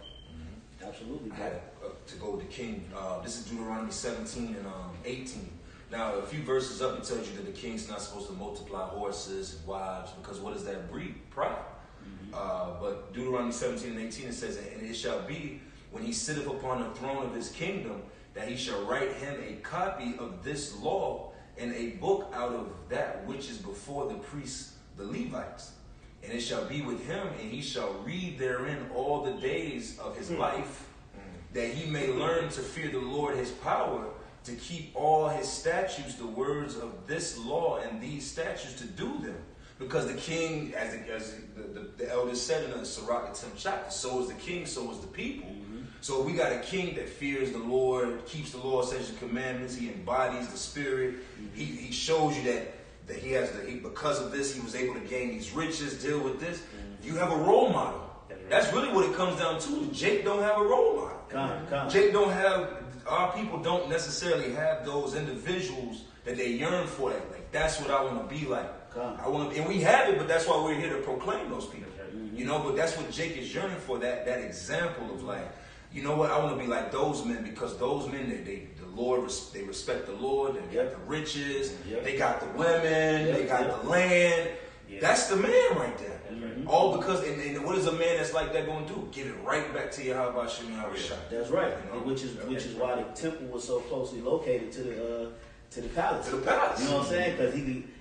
Absolutely. I had to go with the king. This is Deuteronomy 17 and 18. Now, a few verses up, it tells you that the king's not supposed to multiply horses and wives, because what does that breed? Pride. But Deuteronomy 17 and 18, it says, and it shall be, when he sitteth upon the throne of his kingdom, that he shall write him a copy of this law and a book out of that which is before the priests, the Levites. And it shall be with him, and he shall read therein all the days of his life, that he may learn to fear the Lord his power, to keep all his statutes, the words of this law and these statutes, to do them. Because the king, as the elders said in the Sirach, the 10th chapter, so is the king, so is the people. So we got a king that fears the Lord, keeps the law, statutes, and commandments. He embodies the spirit. He shows you that he has because of this, he was able to gain these riches, deal with this. You have a role model. That's really what it comes down to. Jake don't have a role model. Jake don't have, our people don't necessarily have those individuals that they yearn for. Like that's what I want to be like. I want to, and we have it, but that's why we're here to proclaim those people. You know, but that's what Jake is yearning for, that example of like, you know what, I want to be like those men, because those men, they respect the Lord, they got the riches, they got the women, they got the land. That's the man right there. All because, and what is a man that's like that going to do? Give it right back to Yahweh Shem Yahweh Shai. That's right. You know? Which is why the temple was so closely located to the palace. To the palace. You know what I'm saying? Because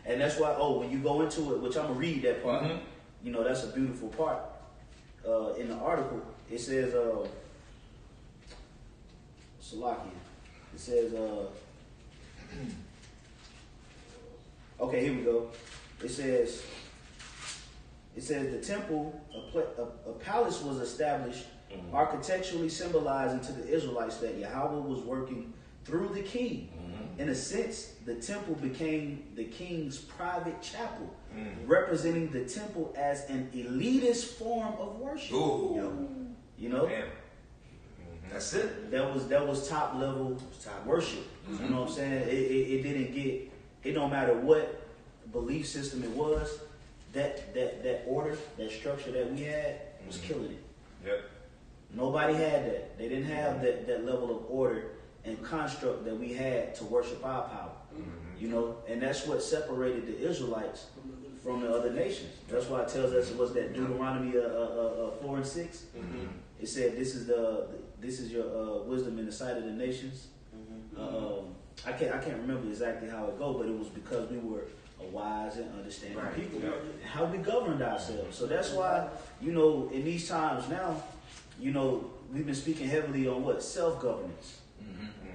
and that's why. When you go into it, which I'm gonna read that part. You know, that's a beautiful part in the article. It says, Salakia. It says, okay, here we go. It says the temple, a palace was established, architecturally symbolizing to the Israelites that Yahweh was working through the king. In a sense, the temple became the king's private chapel, representing the temple as an elitist form of worship. You know, that's it. That was top level worship. You know what I'm saying? It didn't get. It don't matter what belief system it was, that order, that structure that we had was killing it. Yep. Nobody had that. They didn't have that level of order and construct that we had to worship our power. You know, and that's what separated the Israelites from the other nations. That's why it tells us, was that Deuteronomy 4 and 6? It said, "This is your wisdom in the sight of the nations." I can't remember exactly how it goes, but it was because we were a wise and understanding people, and how we governed ourselves. So that's why, you know, in these times now, you know, we've been speaking heavily on what? Self-governance.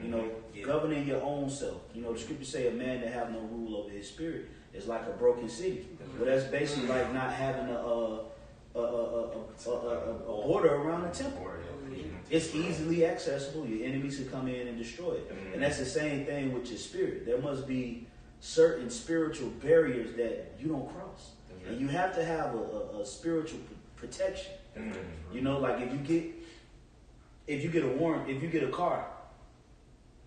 You know, governing your own self. You know, the scriptures say a man that have no rule over his spirit is like a broken city. But that's basically like not having a border around the temple. It's easily accessible. Your enemies can come in and destroy it. And that's the same thing with your spirit. There must be certain spiritual barriers that you don't cross. And you have to have a spiritual protection. You know, like if you get a warrant, if you get a car,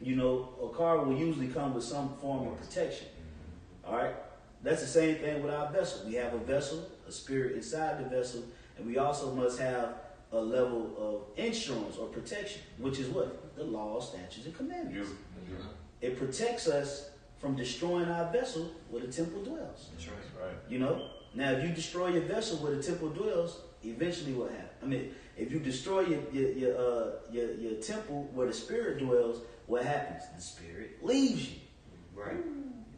you know, a car will usually come with some form of protection. All right? That's the same thing with our vessel. We have a vessel, a spirit inside the vessel, and we also must have a level of insurance or protection, which is what? The laws, statutes, and commandments. It protects us from destroying our vessel where the temple dwells. That's right. You know? Now, if you destroy your vessel where the temple dwells, eventually what happens? I mean, if you destroy your temple where the spirit dwells, what happens? The spirit leaves you. Right.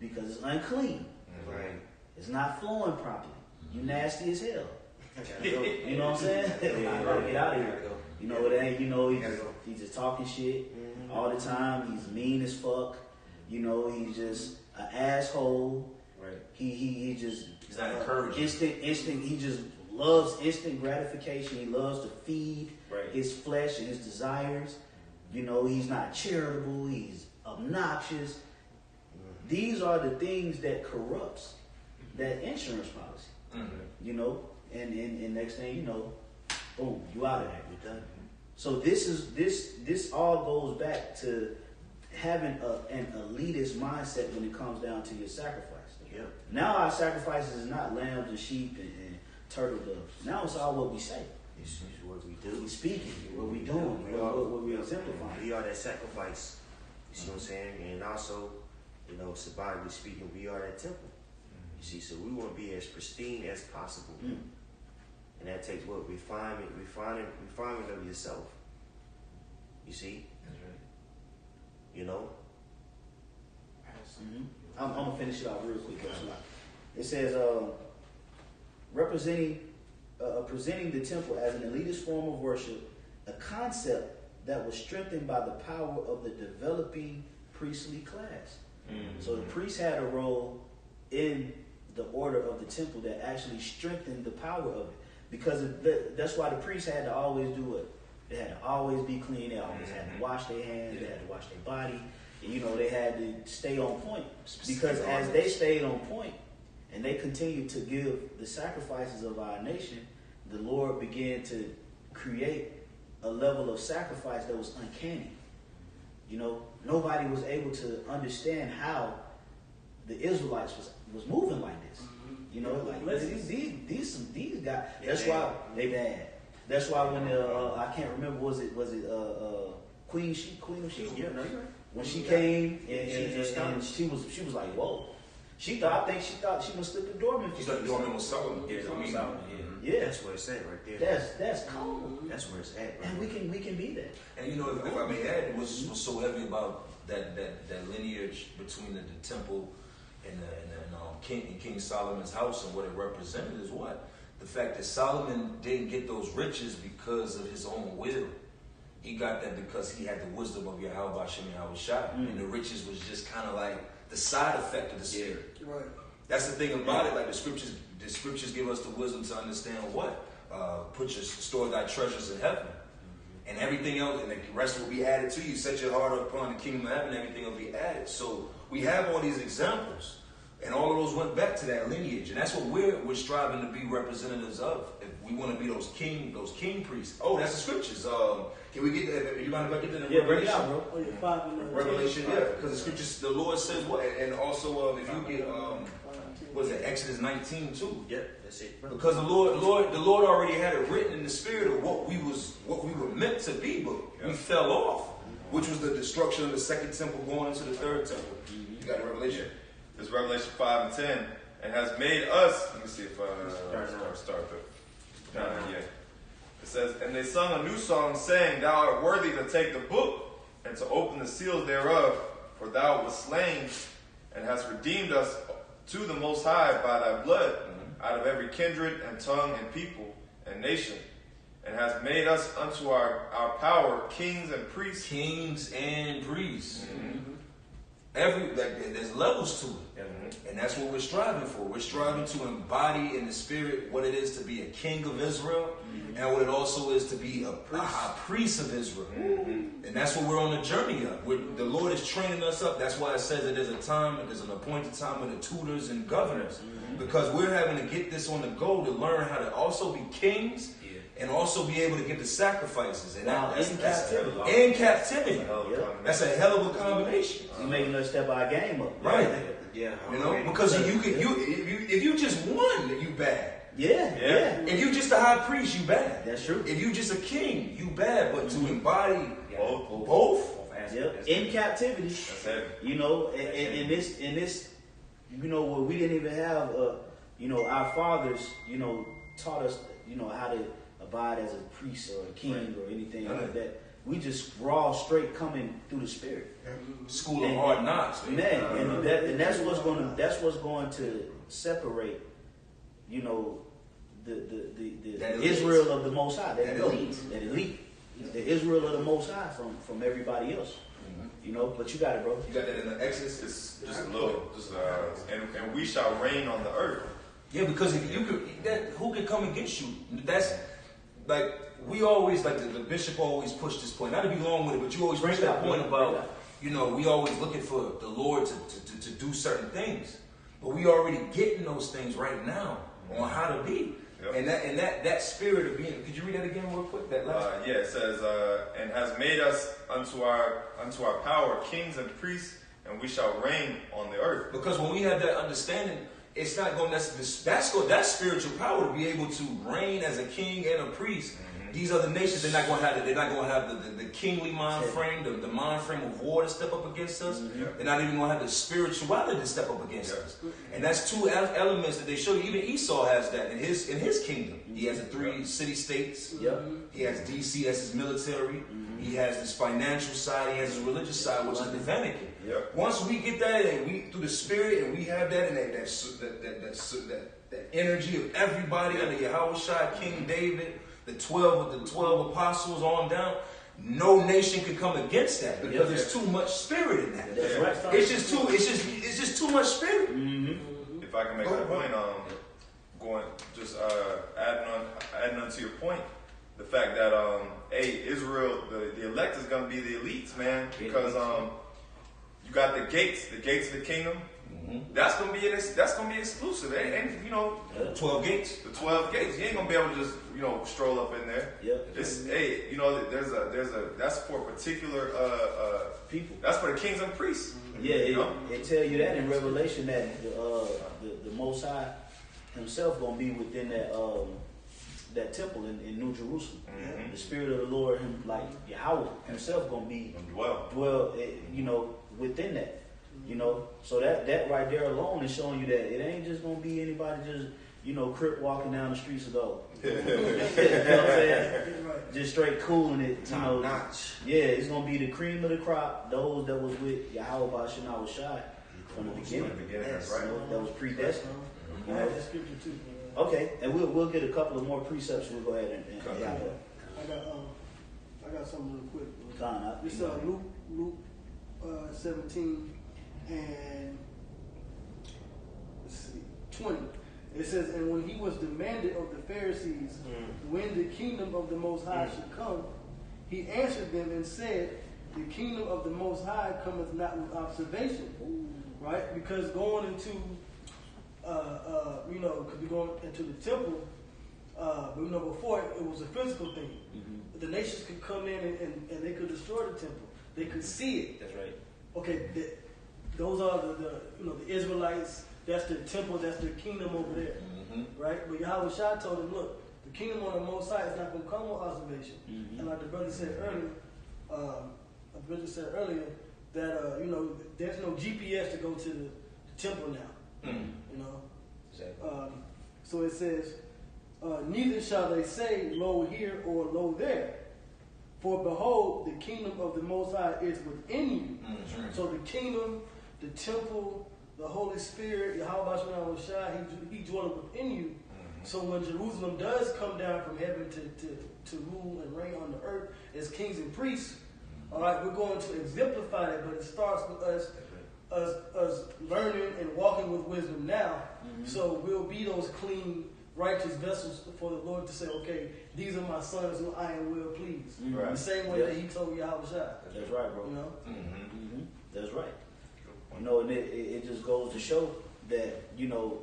Because it's unclean. Right. It's not flowing properly. You nasty as hell. You You know what I'm saying? I gotta get out of here. You know, it ain't, you know, he's just talking shit all the time. He's mean as fuck. You know, he's just an asshole. Right. He's not encouraging. Instant. He just loves instant gratification. He loves to feed his flesh and his desires. You know, he's not charitable. He's obnoxious. These are the things that corrupts that insurance policy. You know, and next thing you know, boom, you out of there. You're done. So this all goes back to having an elitist mindset when it comes down to your sacrifice. Yep. Now our sacrifices is not lambs and sheep and turtle doves. Now it's all what we say. It's what we do. We speaking, what we doing, what we exemplifying. We are that sacrifice. You see what I'm saying? And also, you know, symbolically speaking, we are that temple. You see, so we want to be as pristine as possible. And that takes what? Refinement of yourself. You see? That's right. You know? I'm going to finish it out real quick. It says, presenting the temple as an elitist form of worship, a concept that was strengthened by the power of the developing priestly class. So the priest had a role in the order of the temple that actually strengthened the power of it. Because that's why the priests had to always do it. They had to always be clean. They always had to wash their hands. They had to wash their body. And, you know, they had to stay on point. Because as they stayed on point and they continued to give the sacrifices of our nation, the Lord began to create a level of sacrifice that was uncanny. You know, nobody was able to understand how the Israelites was moving like this. You know, like these guys. That's why they bad. That's why when I can't remember, was it Queen of Sheba? Yeah, no, you're right. When she came and she was like, whoa. She thought she must slip the doorman. She's like the doorman was Solomon. Yeah, that's where it's at right there. That's cold. That's where it's at. Right? And we can be that. And you know, if I may add, what's so heavy about that lineage between the temple and King Solomon's house and what it represented is what? The fact that Solomon didn't get those riches because of his own will. He got that because he had the wisdom of Yahweh Hashem Yahweh Shai. And the riches was just kind of like the side effect of the spirit. Right. That's the thing about it. Like the scriptures give us the wisdom to understand what? Store thy treasures in heaven. And everything else, and the rest will be added to you. Set your heart upon the kingdom of heaven, everything will be added. So we have all these examples. And all of those went back to that lineage. And that's what we're striving to be representatives of. If we want to be those king priests. Oh, that's the scriptures. Can we get that? You mind if I get that in Revelation? Bring it out, bro. Revelation, yeah. Because the scriptures, the Lord says what? And also, if you get was it Exodus 19 too? Yep, that's it. Bro. Because the Lord already had it written in the spirit of what we were meant to be, but we fell off, which was the destruction of the second temple going into the third temple. You got a Revelation? It's Revelation 5 and 10, and has made us. Let me see if I start the. Yeah. It says, and they sung a new song, saying, "Thou art worthy to take the book and to open the seals thereof, for thou wast slain, and hast redeemed us to the Most High by thy blood, out of every kindred and tongue and people and nation, and hast made us unto our power kings and priests." Kings and priests. There's levels to it, and that's what we're striving for. We're striving to embody in the spirit what it is to be a king of Israel, and what it also is to be a high priest of Israel. And that's what we're on the journey of. The Lord is training us up. That's why it says that there's an appointed time with the tutors and governors, because we're having to get this on the go to learn how to also be kings. And also be able to give the sacrifices. And that's captivity. In captivity. That's a hell of a combination. You're making us step our game up. Right. Yeah. You know, because if you just won, you bad. Yeah. If you just a high priest, you bad. That's true. If you just a king, you bad. But to embody both. In captivity. That's heavy. You know, in this, you know, where we didn't even have, you know, our fathers, you know, taught us, you know, how to abide as a priest or a king or anything like that. We just raw straight coming through the spirit. School of hard knocks, man. And that's what's going to separate, you know, the Israel of the Most High, that elite, the Israel of the Most High from everybody else. You know, but you got it, bro. You got that in the Exodus. It's just a little, and we shall reign on the earth. Yeah, because if you could, who can come against you? That's like we always like the bishop always pushed this point. Not to be long with it, but you always push that point about, you know, we always looking for the Lord to do certain things, but we already getting those things right now on how to be. Yep. And that spirit of being. Could you read that again real quick? That last. Yeah, it says, and has made us unto our power kings and priests, and we shall reign on the earth. Because when we have that understanding, it's not going to that's spiritual power to be able to reign as a king and a priest. These other nations, they're not going to have the kingly mind frame, the mind frame of war to step up against us. They're not even going to have the spirituality to step up against us. And that's two elements that they show you. Even Esau has that in his kingdom. He has the 3 city states. He has DC as his military. He has this financial side. He has his religious side, which is the Vatican. Once we get that, and we through the spirit, and we have that, and that energy of everybody under Yahushua, King David, the 12 apostles on down, no nation can come against that because there's too much spirit in that. That's right. It's just too much spirit. If I can make that point, adding on to your point, the fact that Israel, the elect is going to be the elites, man, because you got the gates of the kingdom. That's gonna be exclusive, and you know, 12 gates. The 12 gates. You ain't gonna be able to just stroll up in there. That's for particular people. That's for the kings and priests. It tell you that in Revelation that the Most High Himself gonna be within that temple in New Jerusalem. The Spirit of the Lord, like Yahweh Himself, gonna be dwell, within that. So that right there alone is showing you that it ain't just gonna be anybody just crip walking down the streets of gold. You know what I'm saying? Just straight cooling it. Notch. Yeah, it's gonna be the cream of the crop. Those that was with Yahweh Bashana was shy from the beginning. That's right. That was predestined. I have that scripture too. Okay, and we'll get a couple of more precepts. We'll go ahead and wrap up. I got something real quick. This Luke 17 and 20. It says, and when he was demanded of the Pharisees when the kingdom of the Most High should come, he answered them and said, the kingdom of the Most High cometh not with observation. Right? Because going into could be going into the temple, before it was a physical thing. The nations could come in and they could destroy the temple. They could see it. That's right. Okay, those are the Israelites, that's the temple, that's the kingdom over there, right? But Yahweh Shai told him, look, the kingdom on the Most High is not going to come on observation. And like the brother said earlier, that you know, there's no GPS to go to the temple now. You know, so it says, neither shall they say, lo here or lo there. For behold, the kingdom of the Most High is within you. So the kingdom, the temple, the Holy Spirit, Yahweh Shai, he dwells within you. So when Jerusalem does come down from heaven to rule and reign on the earth as kings and priests, all right, we're going to exemplify that, but it starts with us learning and walking with wisdom now. So we'll be those clean, righteous vessels for the Lord to say, okay, these are my sons who I am well pleased. Right. The same way that he told Yahweh Shai. That's right, bro. You know? That's right. You know, and it just goes to show that, you know,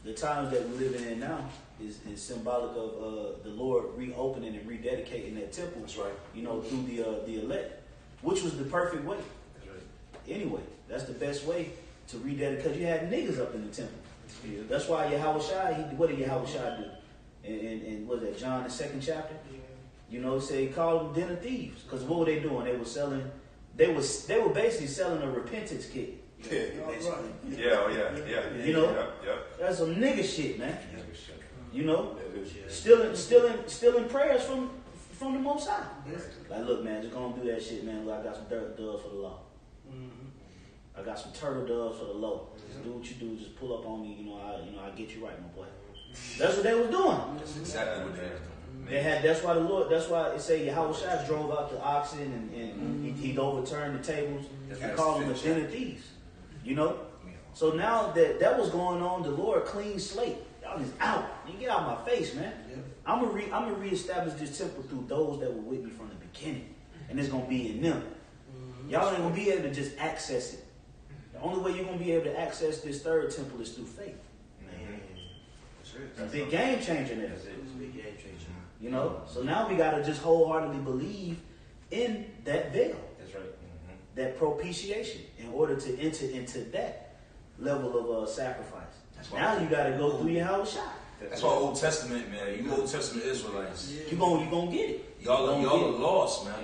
the times that we're living in now is symbolic of the Lord reopening and rededicating that temple. That's right. You know, through the elect, which was the perfect way. That's right. Anyway, that's the best way to rededicate, because you had niggas up in the temple. That's why Yahweh Shai, what did Yahweh Shai do? And was that John the 2nd chapter? You know, say he called them den of thieves. Because what were they doing? They were selling. They were basically selling a repentance kit. Yeah. You know, that's some nigga shit, man. You know, stealing prayers from the Most High. Like, look, man, just gonna do that shit, man. Look, I got some dirt doves for the law. I got some turtle doves for the low. Just do what you do. Just pull up on me. I get you right, my boy. That's what they was doing. That's exactly what they was doing. They had. That's why it say Yahweh Shai drove out the oxen and he overturned the tables and called them a den of thieves. You know. So now that was going on, the Lord clean slate. Y'all just out. You get out of my face, man. I'm gonna reestablish this temple through those that were with me from the beginning, and it's gonna be in them. Y'all ain't gonna be able to just access it. The only way you're gonna be able to access this third temple is through faith. It's a big game changer now. It's a big game changer. You know? So now we gotta just wholeheartedly believe in that veil. That's right. That propitiation in order to enter into that level of sacrifice. Now you gotta go through Yahweh Shai. That's why Old Testament, man. You Old Testament Israelites. You gonna get it. Y'all are lost, man.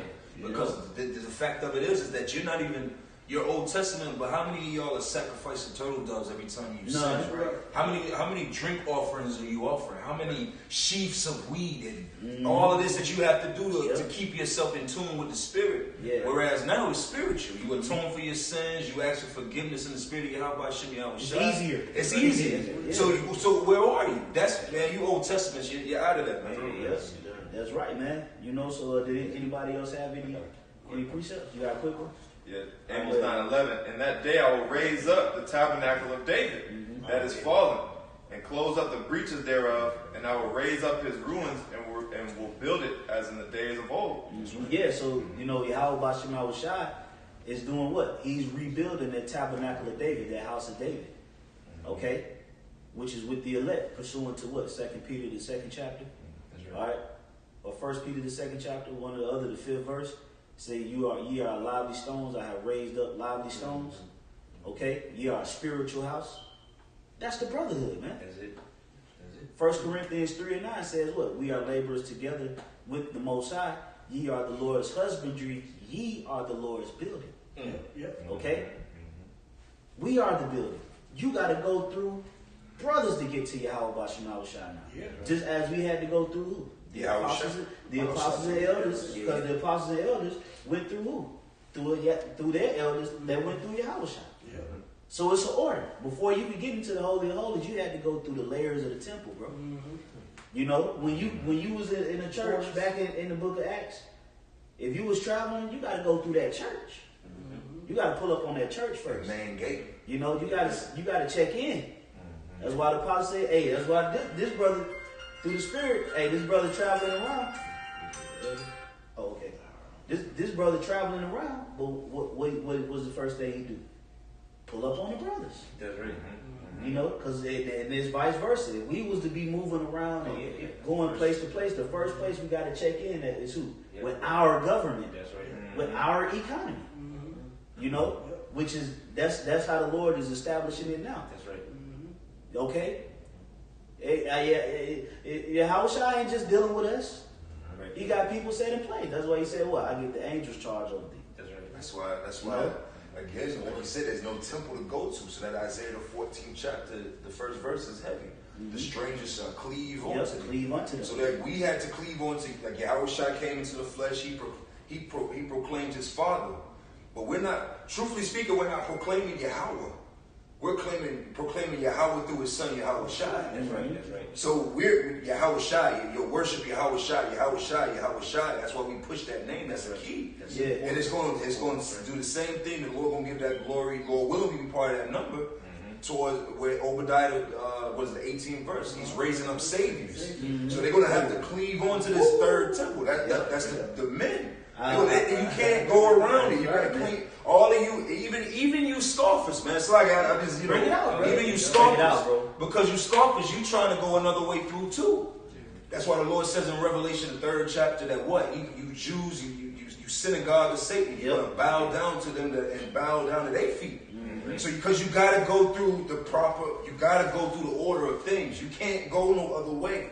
Because the fact of it is that you're not even your Old Testament, but how many of y'all are sacrificing turtle doves every time you sin? Right. How many drink offerings are you offering? How many sheaves of weed and all of this that you have to do to keep yourself in tune with the Spirit? Yeah. Whereas now it's spiritual. You atone for your sins. You ask for forgiveness in the Spirit of Yahweh Shem. It's easier. It's easier. Yeah. So where are you? That's, man. You Old Testament. You're out of that, man. Yes, that's right, man. You know. So did anybody else have any precepts? You got a quick one? Yeah, Amos 9:11. And that day I will raise up the tabernacle of David that is fallen, and close up the breaches thereof, and I will raise up his ruins and will build it as in the days of old. Yeah, so you know Yahweh Shem Shai is doing what? He's rebuilding that tabernacle of David, that house of David. Okay? Which is with the elect, pursuant to what? 2 Peter the 2nd chapter. That's right. All right? Or 1 Peter the 2nd chapter, one or the other, the 5th verse. Say, ye are lively stones, I have raised up lively stones. Okay? Ye are a spiritual house. That's the brotherhood, man. That's it. 1 Corinthians 3:9 says what? We are laborers together with the Most High. Ye are the Lord's husbandry. Ye are the Lord's building. Okay? We are the building. You got to go through brothers to get to Yahweh Shem Shai now. Just as we had to go through who? The apostles and elders, because the apostles and elders went through who? Through their elders that went through Yahweh Shai. So it's an order. Before you could get into the Holy of Holies, you had to go through the layers of the temple, bro. You know, when you was in a church back in the book of Acts, if you was traveling, you got to go through that church. You got to pull up on that church first. Main gate. You know, you got to check in. That's why the apostle said, hey, that's why this brother, through the Spirit, hey, this brother traveling around. Oh, okay. This brother traveling around, but what was the first thing he do? Pull up on the brothers. That's right. You know, because it's vice versa. If we was to be moving around and going place to place, the first place we got to check in at is who? With our government. That's right. With our economy. You know? which is that's how the Lord is establishing it now. That's right. Okay. Yahushua ain't just dealing with us. Right. He got people set in place. That's why he said, "What? I get the angels charge over thee." That's right. That's why. Again, like you said, there's no temple to go to. So that Isaiah the 14th chapter, the first verse is heavy. The strangers shall cleave unto thee. Cleave unto them. So that we had to cleave onto, like Yahushua came into the flesh, he proclaimed his Father. But we're not, truthfully speaking, we're not proclaiming Yahweh. We're proclaiming Yahweh through his son Yahushua. That's right. That's right. So we're Yahushua, you worship Yahushua. That's why we push that name. That's the key. Yeah. And it's going to do the same thing. The Lord going to give that glory. Lord willing, be part of that number. Towards where Obadiah, what is the 18th verse? He's raising up saviors. So they're going to have to cleave onto this third temple. That's the men. You can't go around it. You got to clean. All of you, even you scoffers, man. It's like I just, Bring it out, bro. even you scoffers, because you scoffers, you trying to go another way through too. That's why the Lord says in Revelation the 3rd chapter that what you Jews, you synagogue of Satan, you're gonna bow down to them and bow down to their feet. So because you got to go through you got to go through the order of things. You can't go no other way.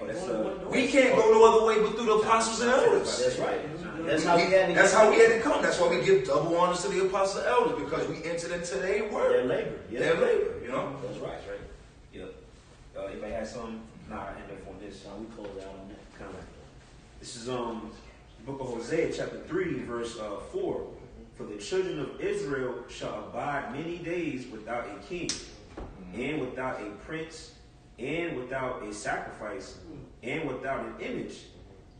We can't go no other way but through the apostles and elders. That's right. That's how we had to come. That's why we give double honors to the apostles and elders, because we entered into their word. Their labor. Their labor, you know? That's right. That's right. Yep. Anybody has some? Nah, I end up on this. We close out on that. Kind of. This is the book of Hosea, chapter 3, verse 4. For the children of Israel shall abide many days without a king, and without a prince, and without a sacrifice, and without an image,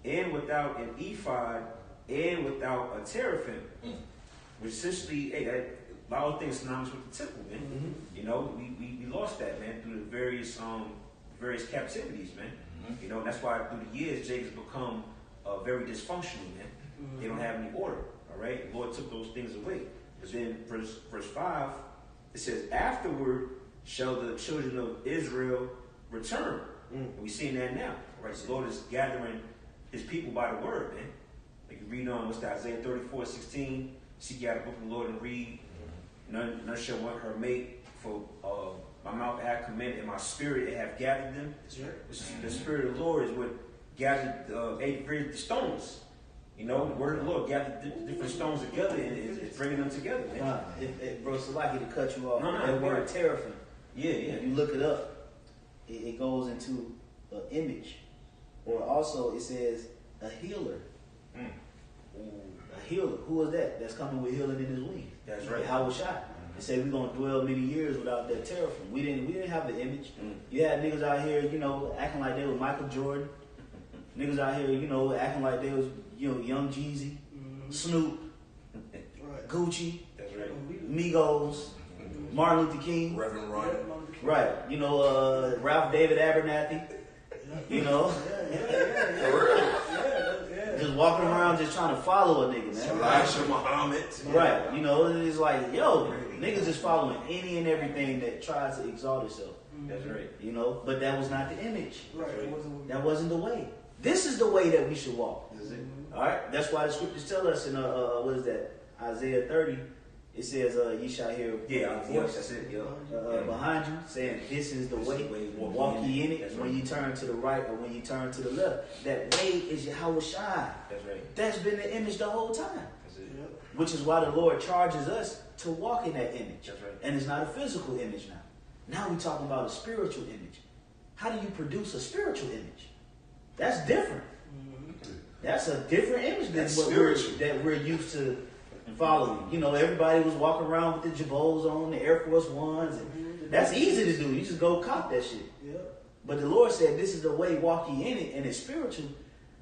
and without an ephod, and without a teraphim. Which essentially, a lot of things synonymous with the temple, man. You know, we lost that, man, through the various captivities, man. You know, that's why through the years Jacob's become very dysfunctional, man. They don't have any order. All right, the Lord took those things away. But then verse 5, it says, afterward shall the children of Israel return. And we're seeing that now. Right? So the Lord is gathering his people by the word, man. Like you read on, what's that, Isaiah 34:16, seek ye out the book of the Lord and read. None shall want her mate, for my mouth hath commanded, and my spirit hath gathered them. The spirit of the Lord is what gathered the stones. You know, the word of the Lord gathered different stones together and it's bringing them together, man. Bro, so like to cut you off. No, that word teraphim. Yeah. If you look it up, it goes into an image. Or also it says a healer. A healer. Who is that? That's coming with healing in his wings. That's right. Yahushua. It said we're gonna dwell many years without that teraphim. We didn't have the image. You had niggas out here, you know, acting like they was Michael Jordan. Niggas out here, you know, acting like they was, you know, Young Jeezy, Snoop, Gucci, That's right. Migos, Martin Luther King, Reverend Ron. right? You know, Ralph David Abernathy. You know, just walking around just trying to follow a nigga, man. Elijah Muhammad. Right? You know, it's like, yo, niggas just following any and everything that tries to exalt itself. That's right. You know, but that was not the image. Right. That wasn't the way. This is the way that we should walk. Is it? All right. That's why the scriptures tell us in what is that? Isaiah 30. It says, "Ye shall hear a voice That's it. behind you, saying, This is the way. Walk ye in it. That's when right. you turn to the right or when you turn to the left, that way is Yahushua. That's right. That's been the image the whole time. That's it. Which is why the Lord charges us to walk in that image. That's right. And it's not a physical image now. Now we're talking about a spiritual image. How do you produce a spiritual image? That's different. That's a different image than what we're used to following. You know, everybody was walking around with the Jabos on, the Air Force Ones. And that's easy to do. You just go cop that shit. But the Lord said, this is the way, walk ye in it, and it's spiritual.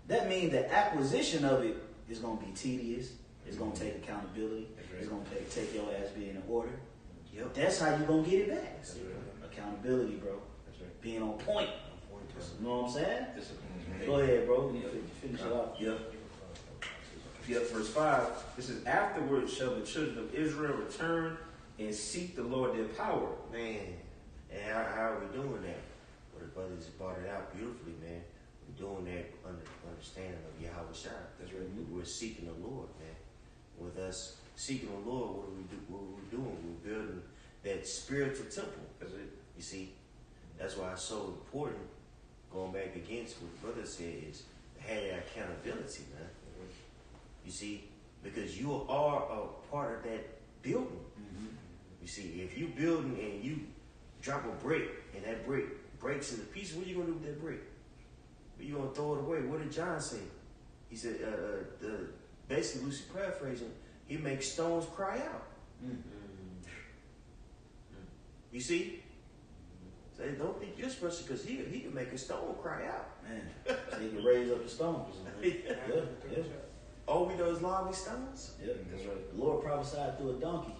That means the acquisition of it is going to be tedious. It's going to take accountability. It's going to take your ass being in order. That's how you're going to get it back. Accountability, bro. That's right. Being on point. You know what I'm saying? Discipline. Go ahead, bro. You finish it off. Yep, verse 5. This is, afterwards shall the children of Israel return and seek the Lord their power. Man, and how are we doing that? Well, the brothers brought it out beautifully, man. We're doing that under understanding of Yahushua. That's right. We're seeking the Lord, man. With us seeking the Lord, what are we do? What are we doing? We're building that spiritual temple. That's it. You see, that's why it's so important. Going back against what the brother said is to have that accountability, man. You see, because you are a part of that building. Mm-hmm. You see, if you building and you drop a brick and that brick breaks into pieces, what are you gonna do with that brick? Are you gonna throw it away? What did John say? He said, basically, loosely paraphrasing, he makes stones cry out. Mm-hmm. You see? Say, don't think you're special because he can make a stone cry out. Man, so he can raise up the stones. Yeah. Yeah. All we know is lobby stones. Yeah, that's right. The Lord prophesied through a donkey.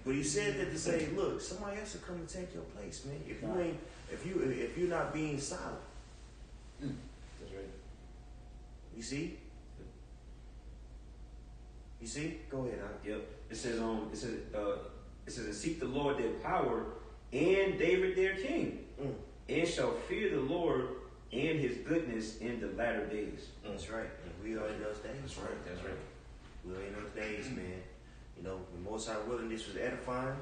But he said that to say, look, somebody else will come and take your place, man. If you're not being solid. That's right. You see? You see? Go ahead, Al. Yep. It says and seek the Lord their power and David their king, and shall fear the Lord and his goodness in the latter days. That's right. And we are in those days. That's right. That's right. We are in those days, man. You know, the Most High willing, this was edifying.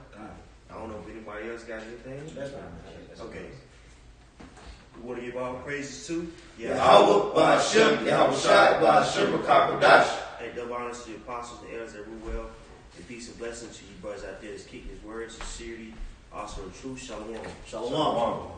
I don't know if anybody else got anything. That's right. Okay. We want to give all praises to Yahweh, Ba'ashem, Yahushai, Ba'ashem, B'Kakodash. and double honors to the apostles and elders that rule well. And peace and blessings to you brothers out there that's keeping his word, sincerity, also the truth. Shalom. Shalom.